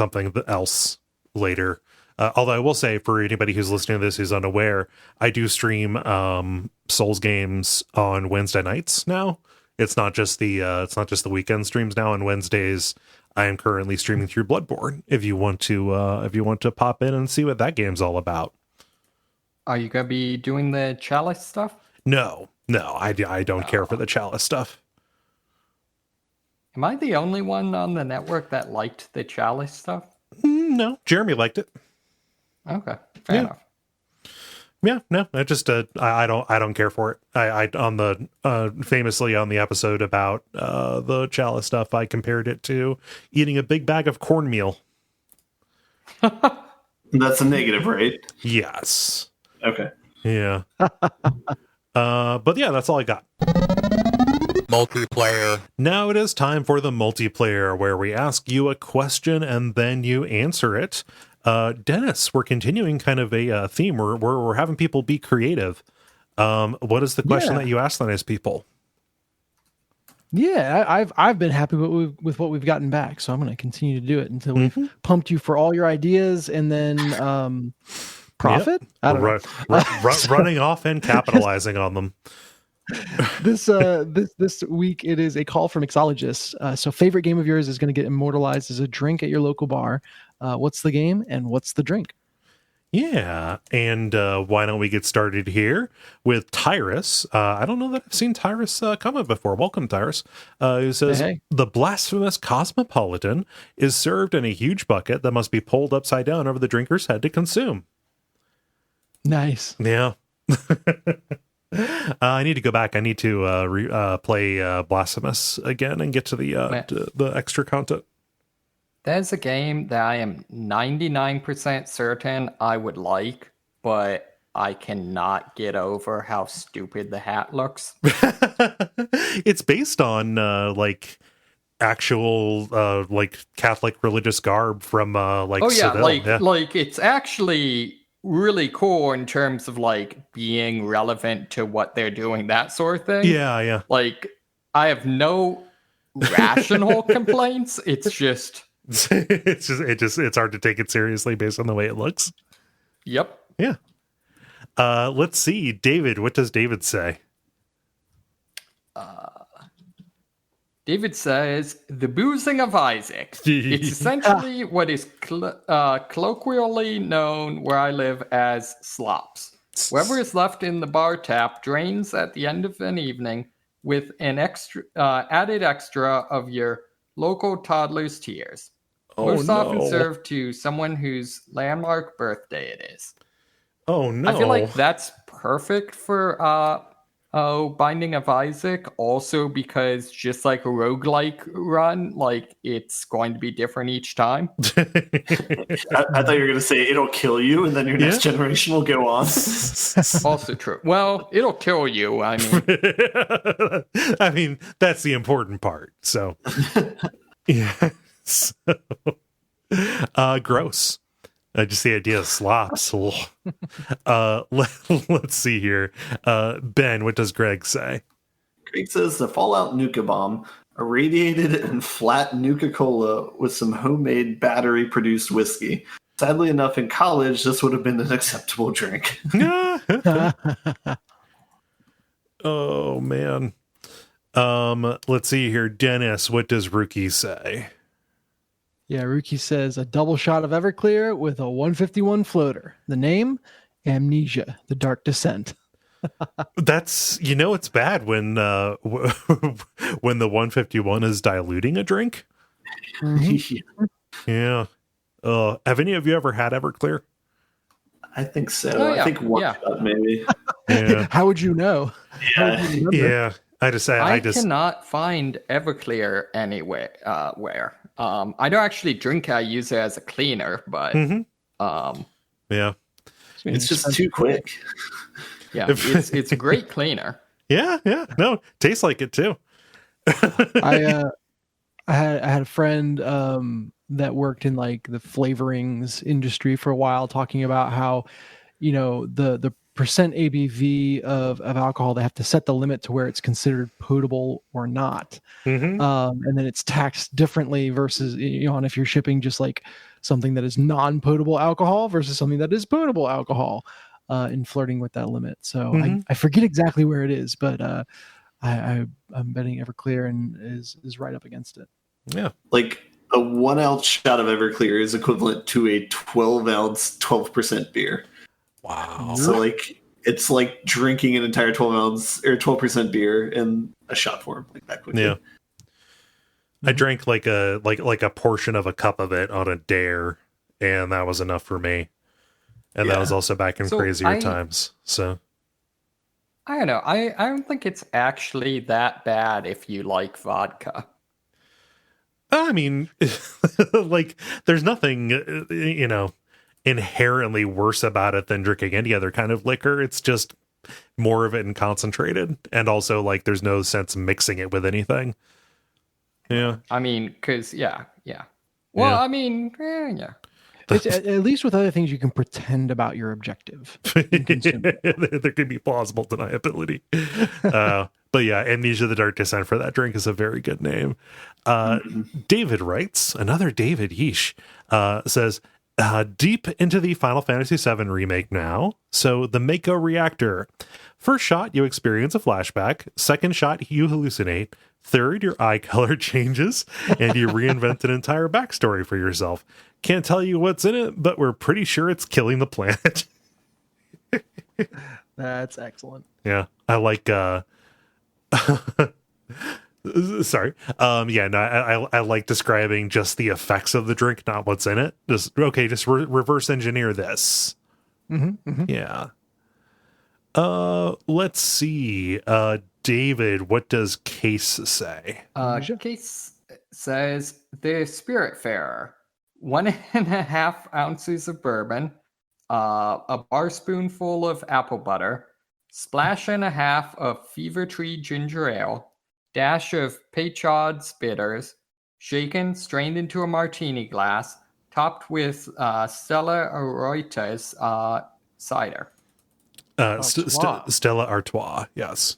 else later. Although I will say, for anybody who's listening to this who's unaware, I do stream Souls games on Wednesday nights now. It's not just the weekend streams now. On Wednesdays, I am currently streaming through Bloodborne. If you want to pop in and see what that game's all about. Are you gonna be doing the Chalice stuff? No, I don't care for the Chalice stuff. Am I the only one on the network that liked the Chalice stuff? No, Jeremy liked it. Okay, fair enough. Yeah, no, I just I don't care for it. I on the famously on the episode about the Chalice stuff, I compared it to eating a big bag of cornmeal. That's a negative, right? Yes. Okay. Yeah. But yeah, that's all I got. Multiplayer. Now it is time for the multiplayer, where we ask you a question and then you answer it. Dennis, we're continuing kind of a theme. We're having people be creative. What is the question that you asked the nice people? Yeah, I've been happy with what we've gotten back, so I'm going to continue to do it until we've pumped you for all your ideas, and then profit. Yep. I don't know. Running off and capitalizing on them. This week it is a call for mixologists. So favorite game of yours is going to get immortalized as a drink at your local bar. What's the game and what's the drink? Yeah, and why don't we get started here with Tyrus? I don't know that I've seen Tyrus comment before. Welcome, Tyrus. Who says, Hey. The blasphemous Cosmopolitan is served in a huge bucket that must be pulled upside down over the drinker's head to consume. Nice. Yeah. I need to go back. I need to play Blasphemous again and get to the extra content. There's a game that I am 99% certain I would like, but I cannot get over how stupid the hat looks. It's based on actual Catholic religious garb from Seville. Like it's actually really cool in terms of like being relevant to what they're doing, that sort of thing. Yeah. Like I have no rational complaints. It's just it's hard to take it seriously based on the way it looks. Yep. Yeah. Let's see, David. What does David say? David says, the boozing of Isaac. It's essentially what is colloquially known where I live as slops. Whatever is left in the bar tap drains at the end of an evening with an added extra of your local toddler's tears. Most often served to someone whose landmark birthday it is. Oh, no. I feel like that's perfect for Binding of Isaac, also because just like a roguelike run, like it's going to be different each time. I thought you were going to say it'll kill you and then your next generation will go on. Also true. Well, it'll kill you. I mean, that's the important part. So, yeah. So, gross. Just the idea of slops. Let's see here. Ben, what does Greg say? Greg says the Fallout Nuka Bomb, a radiated and flat Nuka-Cola with some homemade battery-produced whiskey. Sadly enough, in college, this would have been an acceptable drink. Oh, man. Let's see here. Dennis, what does Rookie say? Yeah, Rookie says a double shot of Everclear with a 151 floater. The name, Amnesia, The Dark Descent. That's, it's bad when when the 151 is diluting a drink. Yeah. Have any of you ever had Everclear? I think so. Oh, yeah. I think one Yeah. shot maybe. Yeah. How would you know? How would you remember? Yeah. I just cannot find Everclear anywhere. I don't actually drink it. I use it as a cleaner, but yeah. It's just too quick. Yeah, it's a great cleaner. Yeah. No, tastes like it too. I had a friend that worked in like the flavorings industry for a while, talking about how, the percent ABV of alcohol, they have to set the limit to where it's considered potable or not. Mm-hmm. And then it's taxed differently versus, and if you're shipping just like something that is non-potable alcohol versus something that is potable alcohol, in flirting with that limit. So I forget exactly where it is, but I'm betting Everclear and is right up against it. Yeah. Like a 1 ounce shot of Everclear is equivalent to a 12 ounce, 12% beer. Wow. So like it's like drinking an entire 12 ounce or 12% beer in a shot form like that quickly. Yeah. I drank like a portion of a cup of it on a dare, and that was enough for me. And that was also back in crazier times. So I don't know. I don't think it's actually that bad if you like vodka. I mean, like, there's nothing, inherently worse about it than drinking any other kind of liquor. It's just more of it and concentrated. And also, like, there's no sense mixing it with anything. Yeah. I mean, because, yeah. Well, Yeah. I mean, yeah. It's, at least with other things, you can pretend about your objective. There could be plausible deniability. But yeah, Amnesia the Dark Descent for that drink is a very good name. David writes, another David, yeesh, says, deep into the Final Fantasy VII remake now. So the Mako reactor. First shot, you experience a flashback. Second shot, you hallucinate. Third, your eye color changes, and you reinvent an entire backstory for yourself. Can't tell you what's in it, but we're pretty sure it's killing the planet. That's excellent. Yeah, I like. Sorry. I like describing just the effects of the drink, not what's in it. Just reverse engineer this. Yeah. Let's see. David, what does Case say? Case says the Spiritfarer, 1.5 ounces of bourbon, a bar spoonful of apple butter, splash and a half of Fever Tree ginger ale, dash of Peychaud's bitters, shaken, strained into a martini glass, topped with Stella Artois cider. Stella Artois, yes.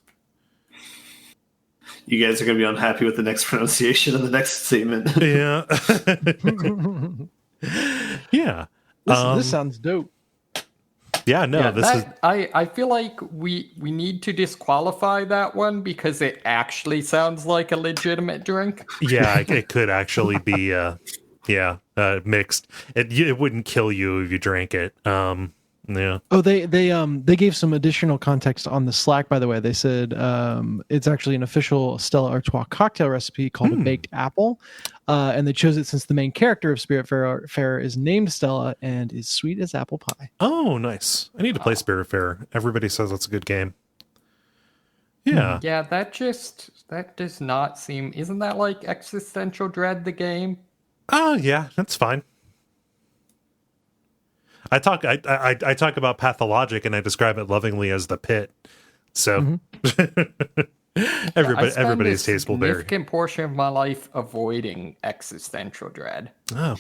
You guys are going to be unhappy with the next pronunciation of the next statement. Yeah. Yeah. This sounds dope. Yeah, no, yeah, I feel like we need to disqualify that one because it actually sounds like a legitimate drink. Yeah, it could actually be mixed. It wouldn't kill you if you drank it. Yeah. Oh, they gave some additional context on the Slack, by the way. They said it's actually an official Stella Artois cocktail recipe called a baked apple. And they chose it since the main character of Spiritfarer is named Stella and is sweet as apple pie. Oh, nice. I need to play Spiritfarer. Everybody says it's a good game. Yeah. Yeah, that does not seem... Isn't that like Existential Dread, the game? Oh, yeah, that's fine. I talk about Pathologic and I describe it lovingly as the pit. So everybody's taste will vary. A significant portion of my life avoiding Existential Dread. Oh.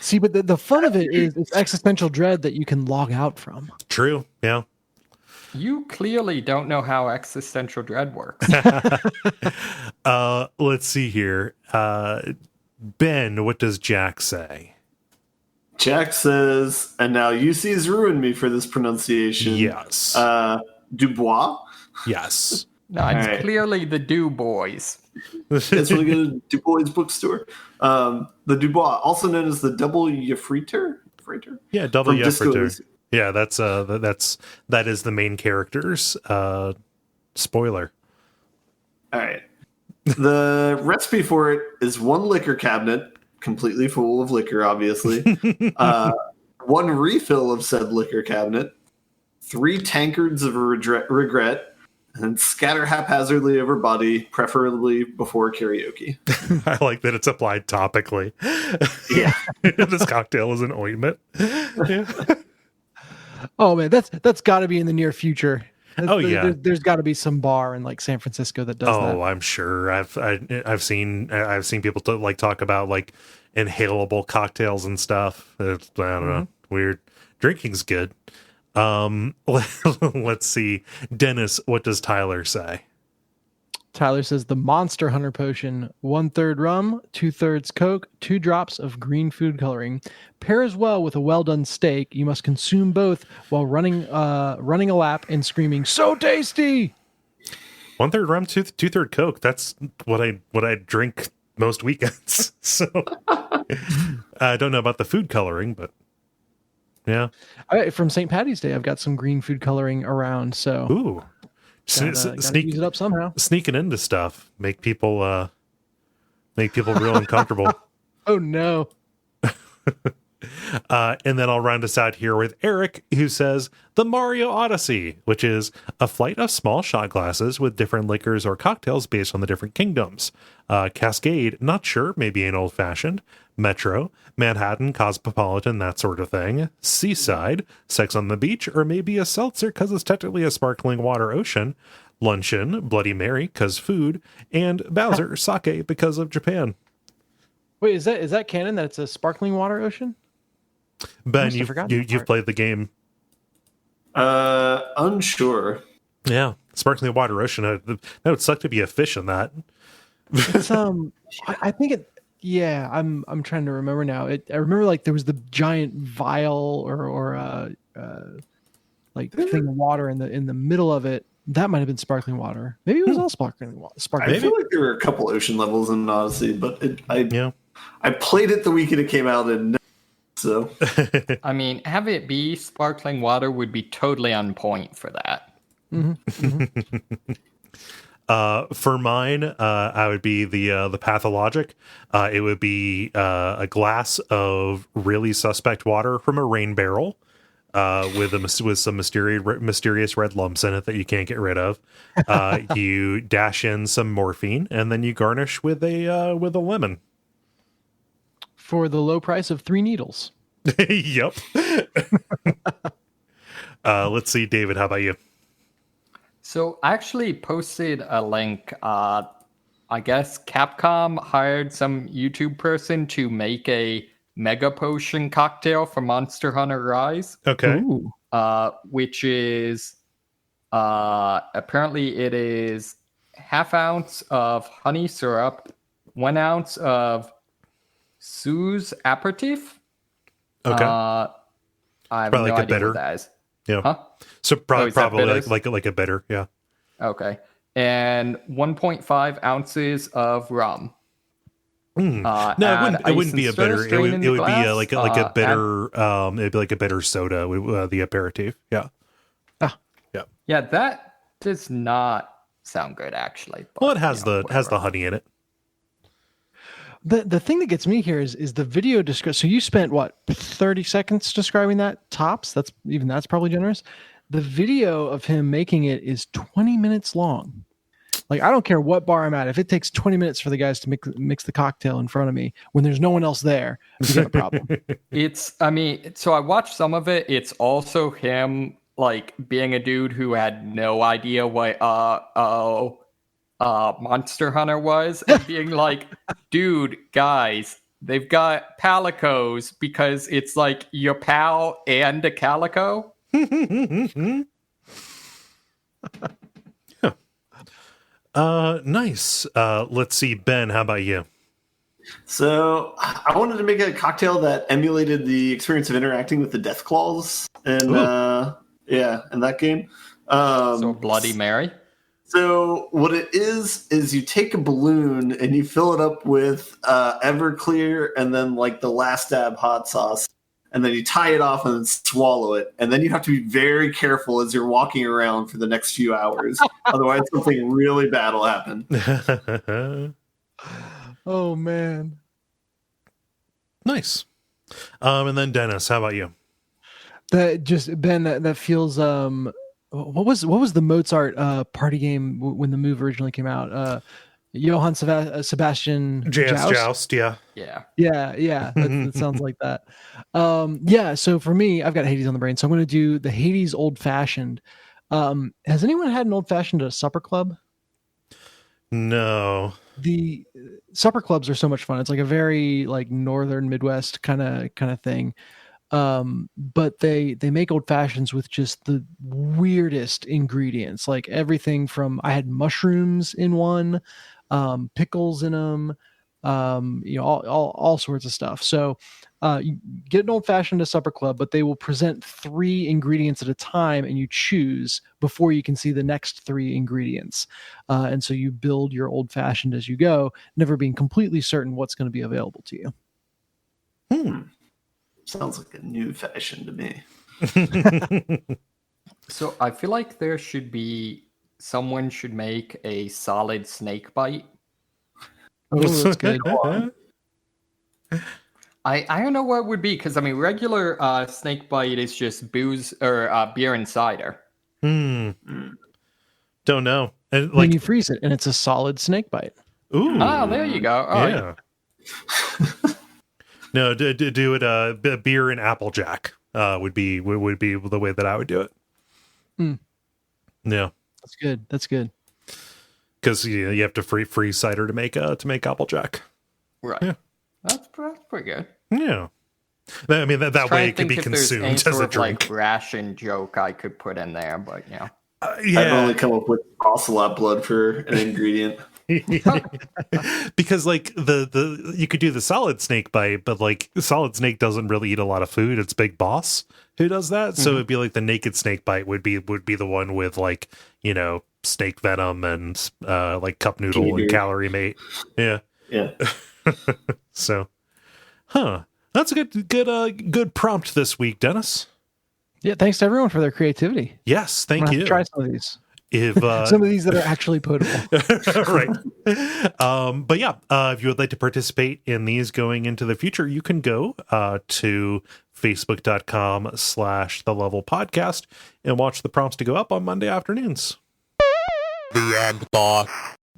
See, but the fun of it is it's Existential Dread that you can log out from. True. Yeah. You clearly don't know how Existential Dread works. Let's see here. Ben, what does Jack say? Jack says, and now UC's ruined me for this pronunciation. Yes. Dubois? Yes. No, it's clearly the Du Boys. That's when we go to Dubois bookstore. The Dubois, also known as the Double Yefreiter. Yeah, Double Yefreiter. Yeah, that is the main character's spoiler. All right. The recipe for it is 1 liquor cabinet, completely full of liquor, obviously. 1 refill of said liquor cabinet, 3 tankards of regret, and scatter haphazardly over body, preferably before karaoke. I like that it's applied topically. Yeah. This cocktail is an ointment. Yeah. Oh man, that's got to be in the near future. Yeah. There's got to be some bar in like San Francisco that does that. Oh, I'm sure. I've seen people talk about like inhalable cocktails and stuff. I don't know. Weird. Drinking's good. Let's see. Dennis, what does Tyler say? Tyler says the Monster Hunter potion, 1/3 rum, 2/3 Coke, 2 drops of green food coloring, pairs well with a well-done steak. You must consume both while running a lap and screaming, "So tasty!" 1/3 rum, 2/3 Coke. That's what I drink most weekends. So I don't know about the food coloring, but yeah. From St. Patty's Day, I've got some green food coloring around. So Ooh. gotta use it up somehow. Sneaking into stuff make people real uncomfortable. Oh no. And then I'll round us out here with Eric, who says the Mario Odyssey, which is a flight of small shot glasses with different liquors or cocktails based on the different kingdoms. Cascade, not sure, maybe an old fashioned. Metro, Manhattan, Cosmopolitan, that sort of thing. Seaside, Sex on the Beach, or maybe a seltzer because it's technically a sparkling water ocean. Luncheon, Bloody Mary because food, and Bowser, sake because of Japan. Wait, is that canon that it's a sparkling water ocean? Ben, you've played the game. Unsure. Yeah, sparkling water ocean. That would suck to be a fish in that. It's I think it. Yeah, I'm trying to remember now. I remember like there was the giant vial or like thing of water in the middle of it. That might have been sparkling water. Maybe it was all sparkling water. I feel like there were a couple ocean levels in Odyssey, but I played it the weekend it came out, and so I mean, have it be sparkling water would be totally on point for that. For mine, I would be the Pathologic. It would be a glass of really suspect water from a rain barrel, with some mysterious red lumps in it that you can't get rid of. You dash in some morphine, and then you garnish with a lemon. For the low price of 3 needles. Yep. Let's see, David. How about you? So I actually posted a link. I guess Capcom hired some YouTube person to make a Mega Potion cocktail for Monster Hunter Rise. Okay. Ooh. Which is apparently it is 1/2 ounce of honey syrup, 1 ounce of Sue's aperitif. Okay. I have probably no like a idea bitter. what that is. Yeah. Huh? So probably bitters? like a bitter. Yeah. Okay. And 1.5 ounces of rum. No, it wouldn't be a bitter. It would be like a bitter. It'd be like a bitter soda. The aperitif. Yeah. Yeah, that does not sound good actually. But, Well, it has the honey in it. The thing that gets me here is the video description. So you spent what 30 seconds describing that tops? That's probably generous. The video of him making it is 20 minutes long. Like, I don't care what bar I'm at. If it takes 20 minutes for the guys to mix the cocktail in front of me when there's no one else there, we got a problem. So I watched some of it. It's also him like being a dude who had no idea what Monster Hunter was, and being like, dude, guys, they've got palicos because it's like your pal and a calico. Nice. Let's see, Ben, how about you? So I wanted to make a cocktail that emulated the experience of interacting with the Death Claws and in that game. So Bloody Mary. So what it is you take a balloon and you fill it up with Everclear and then like the Last Dab hot sauce, and then you tie it off and then swallow it. And then you have to be very careful as you're walking around for the next few hours. Otherwise, something really bad will happen. Oh man. Nice. And then Dennis, how about you? That just Ben. That feels. What was the Mozart party game when the move originally came out? Johann Sebastian Joust, yeah. Yeah. Yeah. That sounds like that. Yeah. So for me, I've got Hades on the brain, so I'm going to do the Hades Old Fashioned. Has anyone had an old fashioned at a supper club? No. The supper clubs are so much fun. It's like a very like northern Midwest kind of thing. But they make old fashions with just the weirdest ingredients, like everything from, I had mushrooms in one, pickles in them, all sorts of stuff. So you get an old fashioned at a supper club, but they will present 3 ingredients at a time, and you choose before you can see the next 3 ingredients. And so you build your old fashioned as you go, never being completely certain what's going to be available to you. Sounds like a new fashion to me. So I feel like someone should make a solid snake bite. Oh, that's good. I don't know what it would be, because I mean, regular snake bite is just booze or beer and cider. Don't know. And Then you freeze it, and it's a solid snake bite. Ooh. Oh, there you go. All yeah. Right. No, do it. Beer and Applejack would be the way that I would do it. Yeah, that's good. Because you have to freeze cider to make Applejack. Right. Yeah. That's pretty good. Yeah. I mean that way it could be consumed as a drink. Like ration joke I could put in there, but yeah. I've only come up with ocelot blood for an ingredient. Because like the you could do the solid snake bite, but like the solid snake doesn't really eat a lot of food. It's Big Boss who does that. So it'd be like the naked snake bite would be the one with like, snake venom and like cup noodle and calorie mate. Yeah. So that's a good prompt this week, Dennis. Yeah, thanks to everyone for their creativity. Yes, thank you. Try some of these. If some of these that are actually potable. Right. But yeah, if you would like to participate in these going into the future, you can go to facebook.com/thelevelpodcast and watch the prompts to go up on Monday afternoons. The end boss.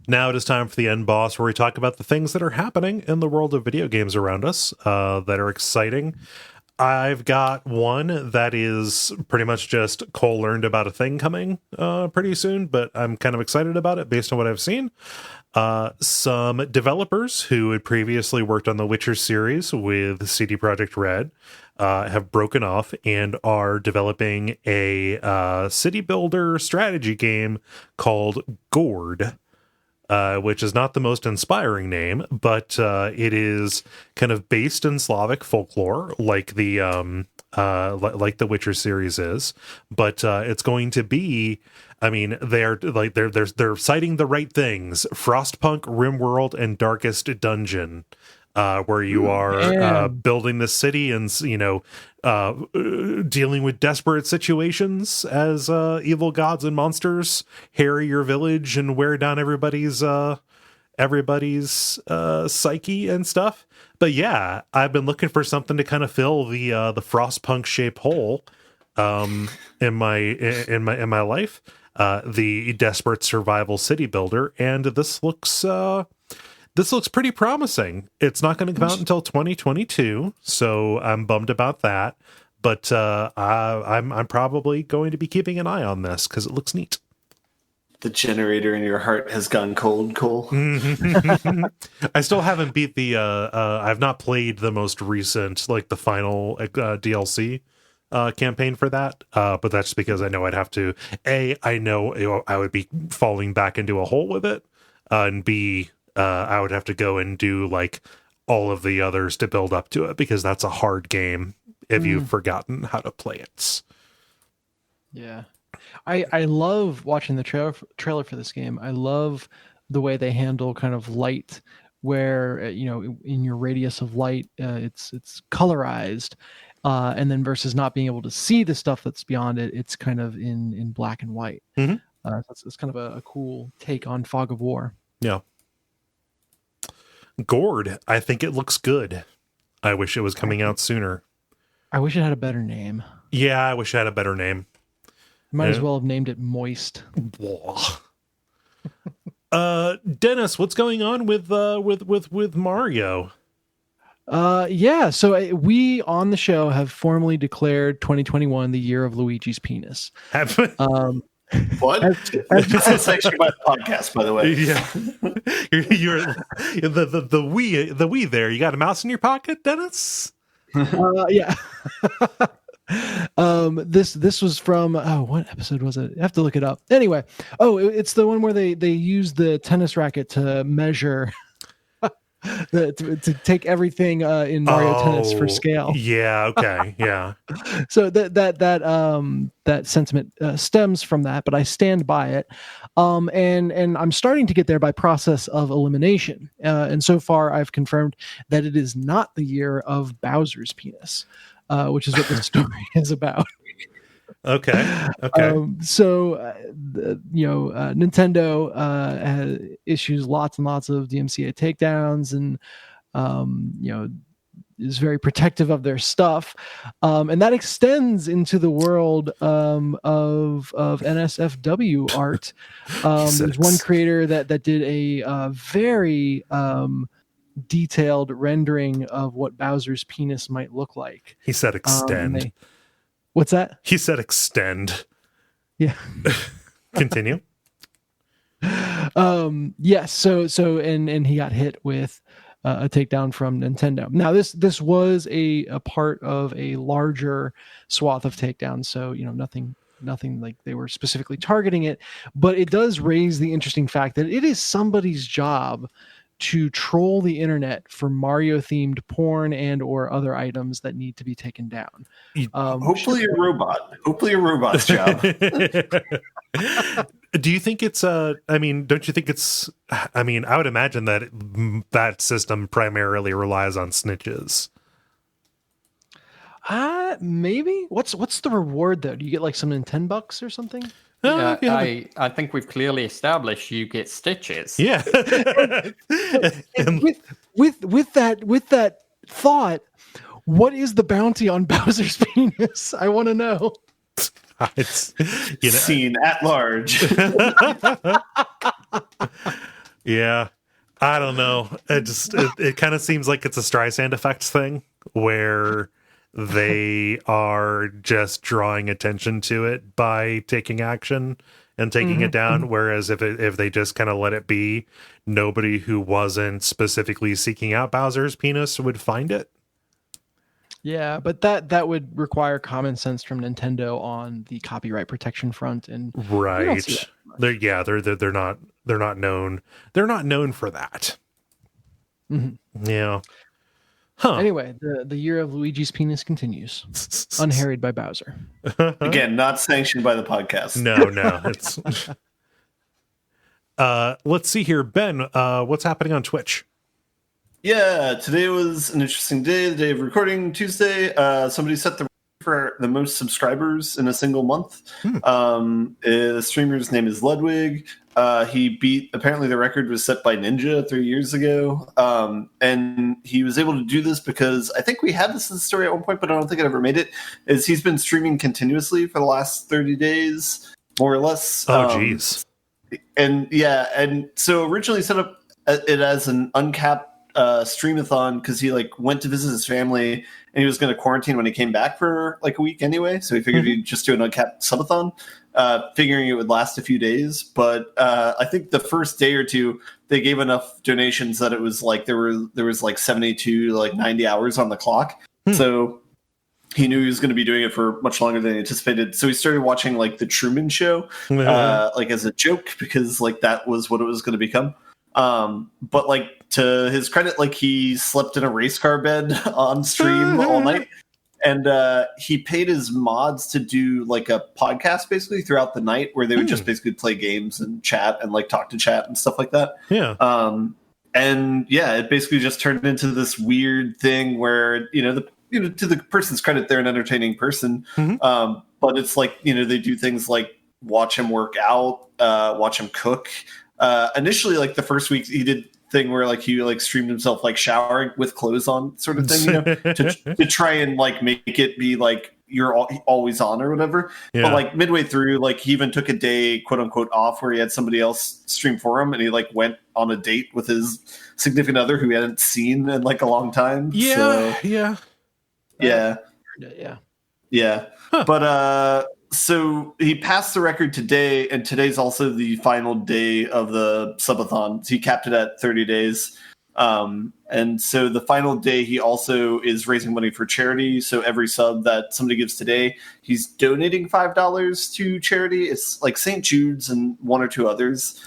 Now it is time for the end boss, where we talk about the things that are happening in the world of video games around us that are exciting. I've got one that is pretty much just Kole learned about a thing coming pretty soon, but I'm kind of excited about it based on what I've seen. Some developers who had previously worked on the Witcher series with CD Projekt Red have broken off and are developing a city builder strategy game called Gord. Which is not the most inspiring name, but it is kind of based in Slavic folklore, like the Witcher series is. But it's going to be, I mean, they're citing the right things: Frostpunk, RimWorld, and Darkest Dungeon, where you are building this city and dealing with desperate situations as evil gods and monsters harry your village and wear down everybody's psyche and stuff. But yeah, I've been looking for something to kind of fill the Frostpunk shaped hole in my life, the desperate survival city builder, and this looks pretty promising. It's not going to come out until 2022, so I'm bummed about that. But I'm probably going to be keeping an eye on this because it looks neat. The generator in your heart has gone cold, Kole. I still haven't beat the. I've not played the most recent, like the final DLC campaign for that. But that's because I know I'd have to. I know I would be falling back into a hole with it, and B. I would have to go and do like all of the others to build up to it, because that's a hard game if you've forgotten how to play it. Yeah. I love watching the trailer for this game. I love the way they handle kind of light, where in your radius of light, it's colorized, and then versus not being able to see the stuff that's beyond it, it's kind of in black and white. Mhm. It's kind of a cool take on Fog of War. Yeah. Gord, I think it looks good. I wish it was coming out sooner. I wish it had a better name. Yeah, I wish it had a better name. Might as well have named it Moist. Dennis, what's going on with Mario? Yeah, so we on the show have formally declared 2021 the year of Luigi's penis. What? That's a section about the podcast, by the way. Yeah, you're the Wii there. You got a mouse in your pocket, Dennis? Yeah. This was from what episode was it? I have to look it up. Anyway, it's the one where they use the tennis racket to measure to take everything in Mario Tennis for scale. Yeah. Okay. Yeah. So that sentiment stems from that, but I stand by it. And I'm starting to get there by process of elimination. And so far, I've confirmed that it is not the year of Bowser's penis, which is what the story is about. Okay. Nintendo issues lots and lots of DMCA takedowns, and is very protective of their stuff, and that extends into the world of NSFW art. There's one creator that did a very detailed rendering of what Bowser's penis might look like. He said extend. What's that? He said extend. Yeah. Continue. Yes. So and he got hit with a takedown from Nintendo. Now this was a part of a larger swath of takedowns. So nothing like they were specifically targeting it, but it does raise the interesting fact that it is somebody's job to troll the internet for Mario themed porn and or other items that need to be taken down. Hopefully a robot. Hopefully a robot's job. Do you think it's don't you think it's, I would imagine that that system primarily relies on snitches. Maybe. What's the reward though? Do you get like some $10 or something? I think we've clearly established you get stitches. Yeah. And with that thought, what is the bounty on Bowser's penis? I want to know. It's seen at large. Yeah. I don't know. It kind of seems like it's a Streisand effects thing where they are just drawing attention to it by taking action and taking it down. Whereas if they just kind of let it be, nobody who wasn't specifically seeking out Bowser's penis would find it. Yeah, but that would require common sense from Nintendo on the copyright protection front, and right. They're not known for that. Mm-hmm. Yeah. Huh. Anyway, the year of Luigi's penis continues, unharried by Bowser. Again, not sanctioned by the podcast. No, it's. Let's see here, Ben. What's happening on Twitch? Yeah, today was an interesting day. The day of recording, Tuesday. Somebody set the record for the most subscribers in a single month. The streamer's name is Ludwig. Apparently the record was set by Ninja 3 years ago. And he was able to do this because I think we had this in the story at one point, but I don't think it ever made it, is he's been streaming continuously for the last 30 days, more or less. Oh, geez. And so originally set up it as an uncapped streamathon because he went to visit his family and he was going to quarantine when he came back for a week anyway, so he figured he'd just do an uncapped subathon, figuring it would last a few days. But I think the first day or two they gave enough donations that it was there was 72 to 90 hours on the clock. So he knew he was going to be doing it for much longer than he anticipated. So he started watching the Truman Show as a joke, because that was what it was going to become. But to his credit, he slept in a race car bed on stream all night, and he paid his mods to do a podcast basically throughout the night, where they would just basically play games and chat and talk to chat and stuff like that. And it basically just turned into this weird thing where to the person's credit, they're an entertaining person. But it's like, they do things like watch him work out, watch him cook. Initially, like the first week, he did thing where like he like streamed himself like showering with clothes on, sort of thing, to try and like make it be like you're always on or whatever. Yeah. But like midway through, like he even took a day, quote unquote, off where he had somebody else stream for him, and he like went on a date with his significant other who he hadn't seen in like a long time. Yeah. Huh. But so he passed the record today, and today's also the final day of the subathon. So he capped it at 30 days. And so the final day, he also is raising money for charity. So every sub that somebody gives today, he's donating $5 to charity. It's like St. Jude's and one or two others.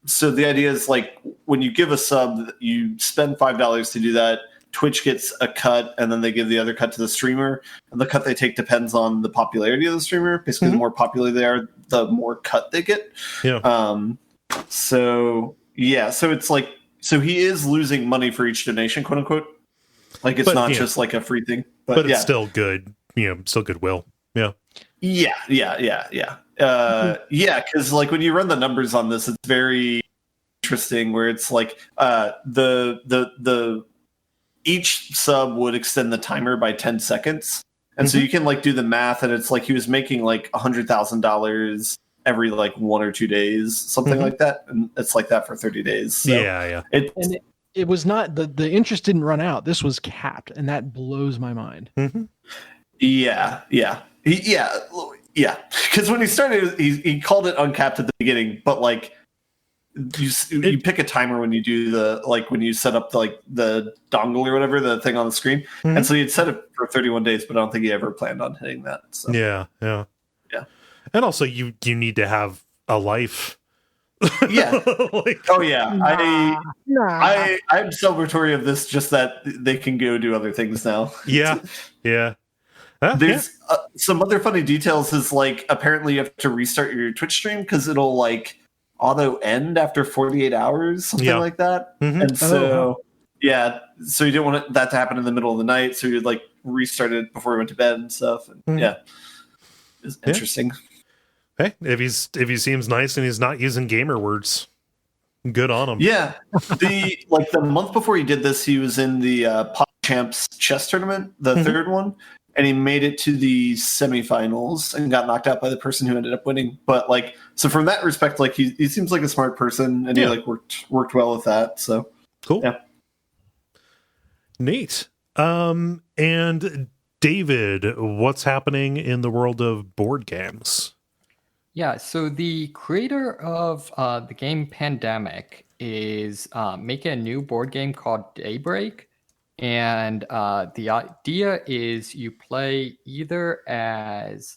So the idea is like when you give a sub, you spend $5 to do that. Twitch gets a cut, and then they give the other cut to the streamer. And the cut they take depends on the popularity of the streamer. Basically, the more popular they are, the more cut they get. So it's like, so he is losing money for each donation, quote unquote. Like it's not just like a free thing, but it's still good. Still goodwill. Yeah. Because like when you run the numbers on this, it's very interesting. Where it's like the each sub would extend the timer by 10 seconds, and so you can like do the math, and it's like he was making like $100,000 every like 1 or 2 days, something like that, and it's like that for 30 days. So it was not the interest didn't run out. This was capped, and that blows my mind. Because when he started, he called it uncapped at the beginning, but like you pick a timer when you do when you set up the dongle or whatever, the thing on the screen, and so he'd set it for 31 days, but I don't think he ever planned on hitting that. So. Yeah. And also, you need to have a life. I'm celebratory of this, just that they can go do other things now. There's some other funny details. Is like apparently you have to restart your Twitch stream because it'll like auto end after 48 hours, something like that. And so so you didn't want that to happen in the middle of the night, so you'd like restart it before you went to bed and stuff. And it's interesting. Hey, if he seems nice and he's not using gamer words, good on him. Yeah, the month before he did this, he was in the Pod Champs chess tournament, the third one, and he made it to the semifinals and got knocked out by the person who ended up winning. But like, so from that respect, like he seems like a smart person, and he like worked well with that. So cool, neat. And David, what's happening in the world of board games? Yeah, so the creator of the game Pandemic is making a new board game called Daybreak. And the idea is you play either as,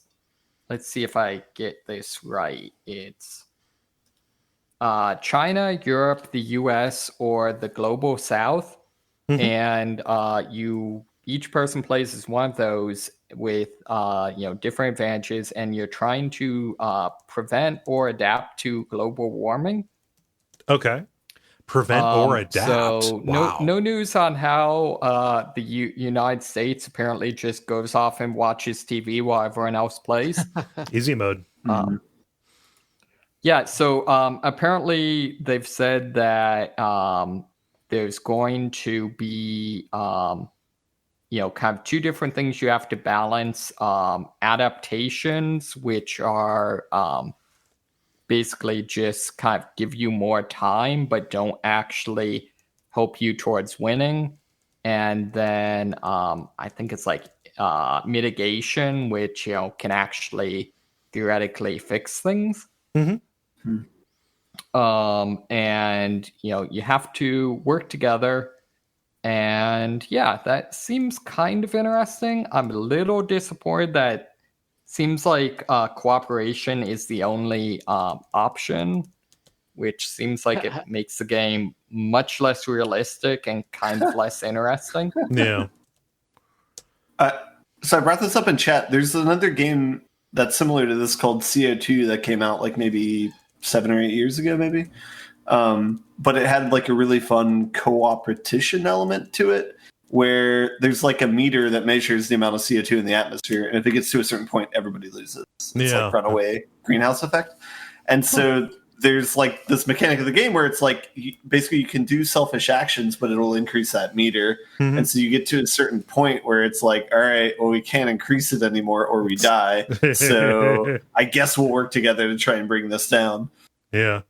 let's see if I get this right, it's China, Europe, the US, or the global south. And each person plays as one of those with different advantages, and you're trying to prevent or adapt to global warming. Okay. Prevent or adapt. So no news on how the United States apparently just goes off and watches TV while everyone else plays. Easy mode. So apparently they've said that there's going to be kind of two different things you have to balance. Adaptations, which are basically just kind of give you more time, but don't actually help you towards winning. And then I think it's like mitigation, which, can actually theoretically fix things. And, you have to work together. And that seems kind of interesting. I'm a little disappointed that seems like cooperation is the only option, which seems like it makes the game much less realistic and kind of less interesting. Yeah. So I brought this up in chat. There's another game that's similar to this called CO2 that came out like maybe 7 or 8 years ago, maybe. But it had like a really fun co-opetition element to it. where there's like a meter that measures the amount of CO2 in the atmosphere, and if it gets to a certain point, everybody loses. It's like runaway greenhouse effect. And so there's like this mechanic of the game where it's like basically you can do selfish actions, but it'll increase that meter. Mm-hmm. And so you get to a certain point where it's like, all right, well, we can't increase it anymore or we die. So I guess we'll work together to try and bring this down. Yeah.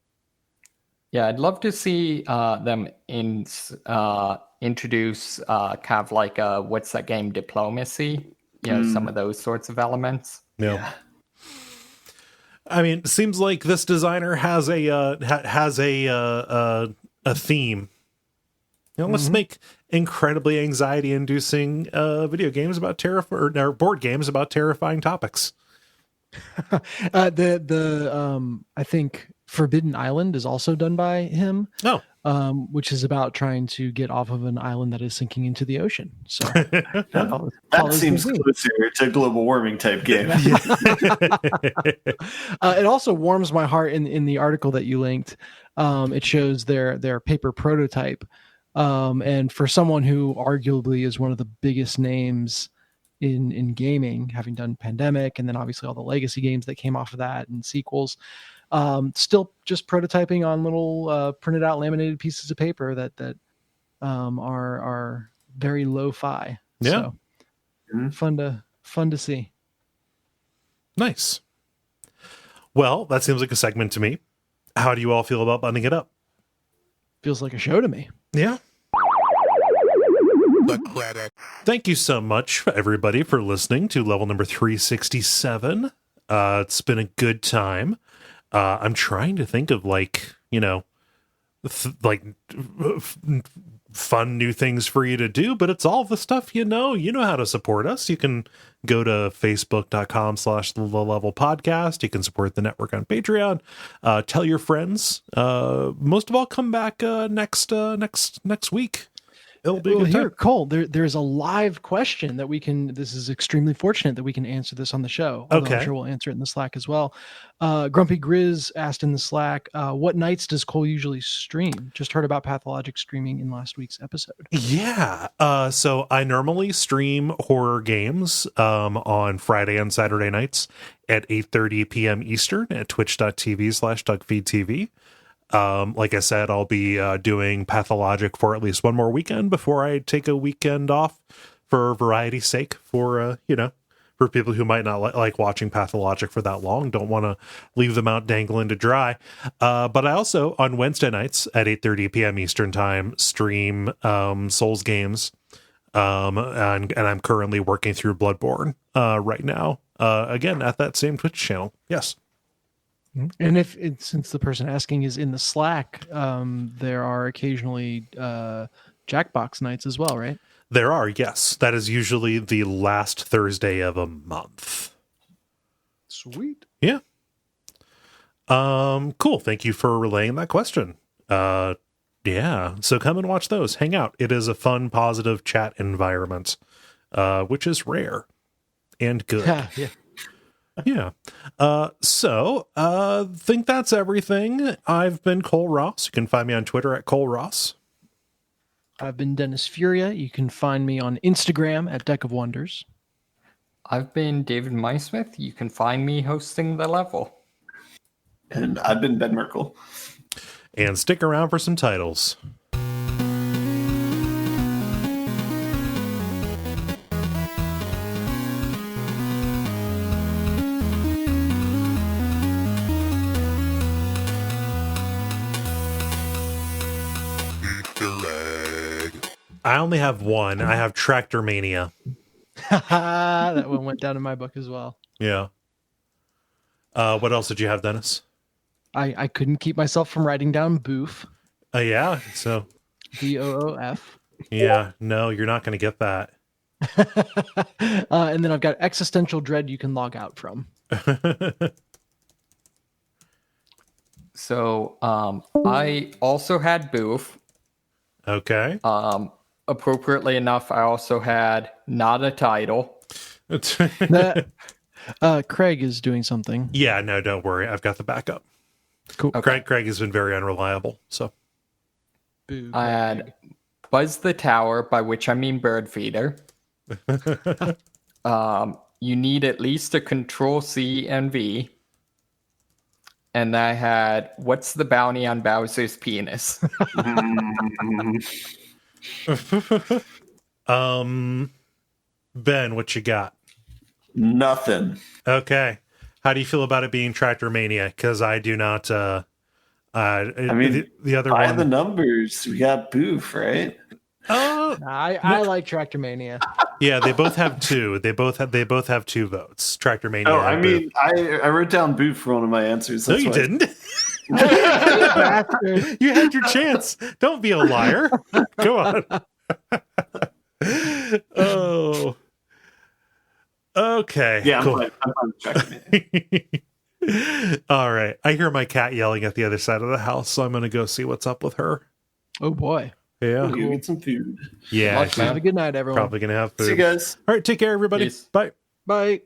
Yeah, I'd love to see them introduce kind of like what's that game, Diplomacy? You know, some of those sorts of elements. Yeah. I mean, it seems like this designer has a theme. You know, let's make incredibly anxiety-inducing video games about or board games about terrifying topics. I think Forbidden Island is also done by him. Oh. Which is about trying to get off of an island that is sinking into the ocean. So that seems closer to global warming type game. It also warms my heart in the article that you linked. It shows their paper prototype. And for someone who arguably is one of the biggest names in gaming, having done Pandemic and then obviously all the legacy games that came off of that and sequels, still just prototyping on little printed out laminated pieces of paper that are very lo-fi. Yeah. So fun to see. Nice. Well, that seems like a segment to me. How do you all feel about buttoning it up? Feels like a show to me. Yeah. The credit. Thank you so much, everybody, for listening to level number 367. It's been a good time. I'm trying to think of fun new things for you to do, but it's all the stuff you know how to support us. You can go to facebook.com/the-level-podcast. You can support the network on Patreon. Tell your friends. Most of all, come back next week. It'll be a good time. Here, Kole, there's a live question that we can. This is extremely fortunate that we can answer this on the show. Okay. I'm sure we'll answer it in the Slack as well. Grumpy Grizz asked in the Slack, what nights does Kole usually stream? Just heard about Pathologic streaming in last week's episode. Yeah. So I normally stream horror games on Friday and Saturday nights at 8:30 p.m. Eastern at twitch.tv/Duckfeed.tv. Like I said, I'll be doing Pathologic for at least one more weekend before I take a weekend off for variety's sake, for for people who might not like watching Pathologic for that long, don't want to leave them out dangling to dry. But I also, on Wednesday nights at 8:30 p.m. Eastern time, stream Souls games. And I'm currently working through Bloodborne right now, again, at that same Twitch channel. Yes. And since the person asking is in the Slack, there are occasionally Jackbox nights as well, right? There are, yes. That is usually the last Thursday of a month. Sweet. Yeah. Cool. Thank you for relaying that question. Yeah. So come and watch those. Hang out. It is a fun, positive chat environment, which is rare and good. Yeah. Yeah. So think that's everything. I've been Kole Ross. You can find me on Twitter at Kole Ross. I've been Dennis Furia. You can find me on Instagram at Deck of Wonders. I've been David Mysmith. You can find me hosting The Level. And I've been Ben Merkel. And stick around for some titles. I only have one. I have Tractormania. That one went down in my book as well. Yeah. What else did you have, Dennis? I couldn't keep myself from writing down Boof. Yeah. So. BOOF. Yeah. No, you're not going to get that. And then I've got Existential Dread you can log out from. So I also had Boof. Okay. Appropriately enough, I also had Not a Title. Craig is doing something. Yeah, no, don't worry. I've got the backup. Cool. Okay. Craig has been very unreliable. So Boo, I had Buzz the Tower, by which I mean Bird Feeder. You need at least a Control C and V. And I had, what's the bounty on Bowser's penis? Ben, what you got? Nothing. Okay. How do you feel about it being Tractormania? Because I do not. The other By one. the numbers, we got Boof, right? I like Tractormania. Yeah, they both have two. They both have 2 votes. Tractormania. Oh, I and mean, Boof. I wrote down Boof for one of my answers. No, That's you why- didn't. Bastard. You had your chance. Don't be a liar. Come on. Oh. Okay. Yeah, cool. I'm fine with Tractormania. All right. I hear my cat yelling at the other side of the house, so I'm going to go see what's up with her. Oh boy. Yeah. Go get some food. Yeah. Luck, man. Have a good night, everyone. Probably going to have food. See you guys. All right. Take care, everybody. Peace. Bye. Bye.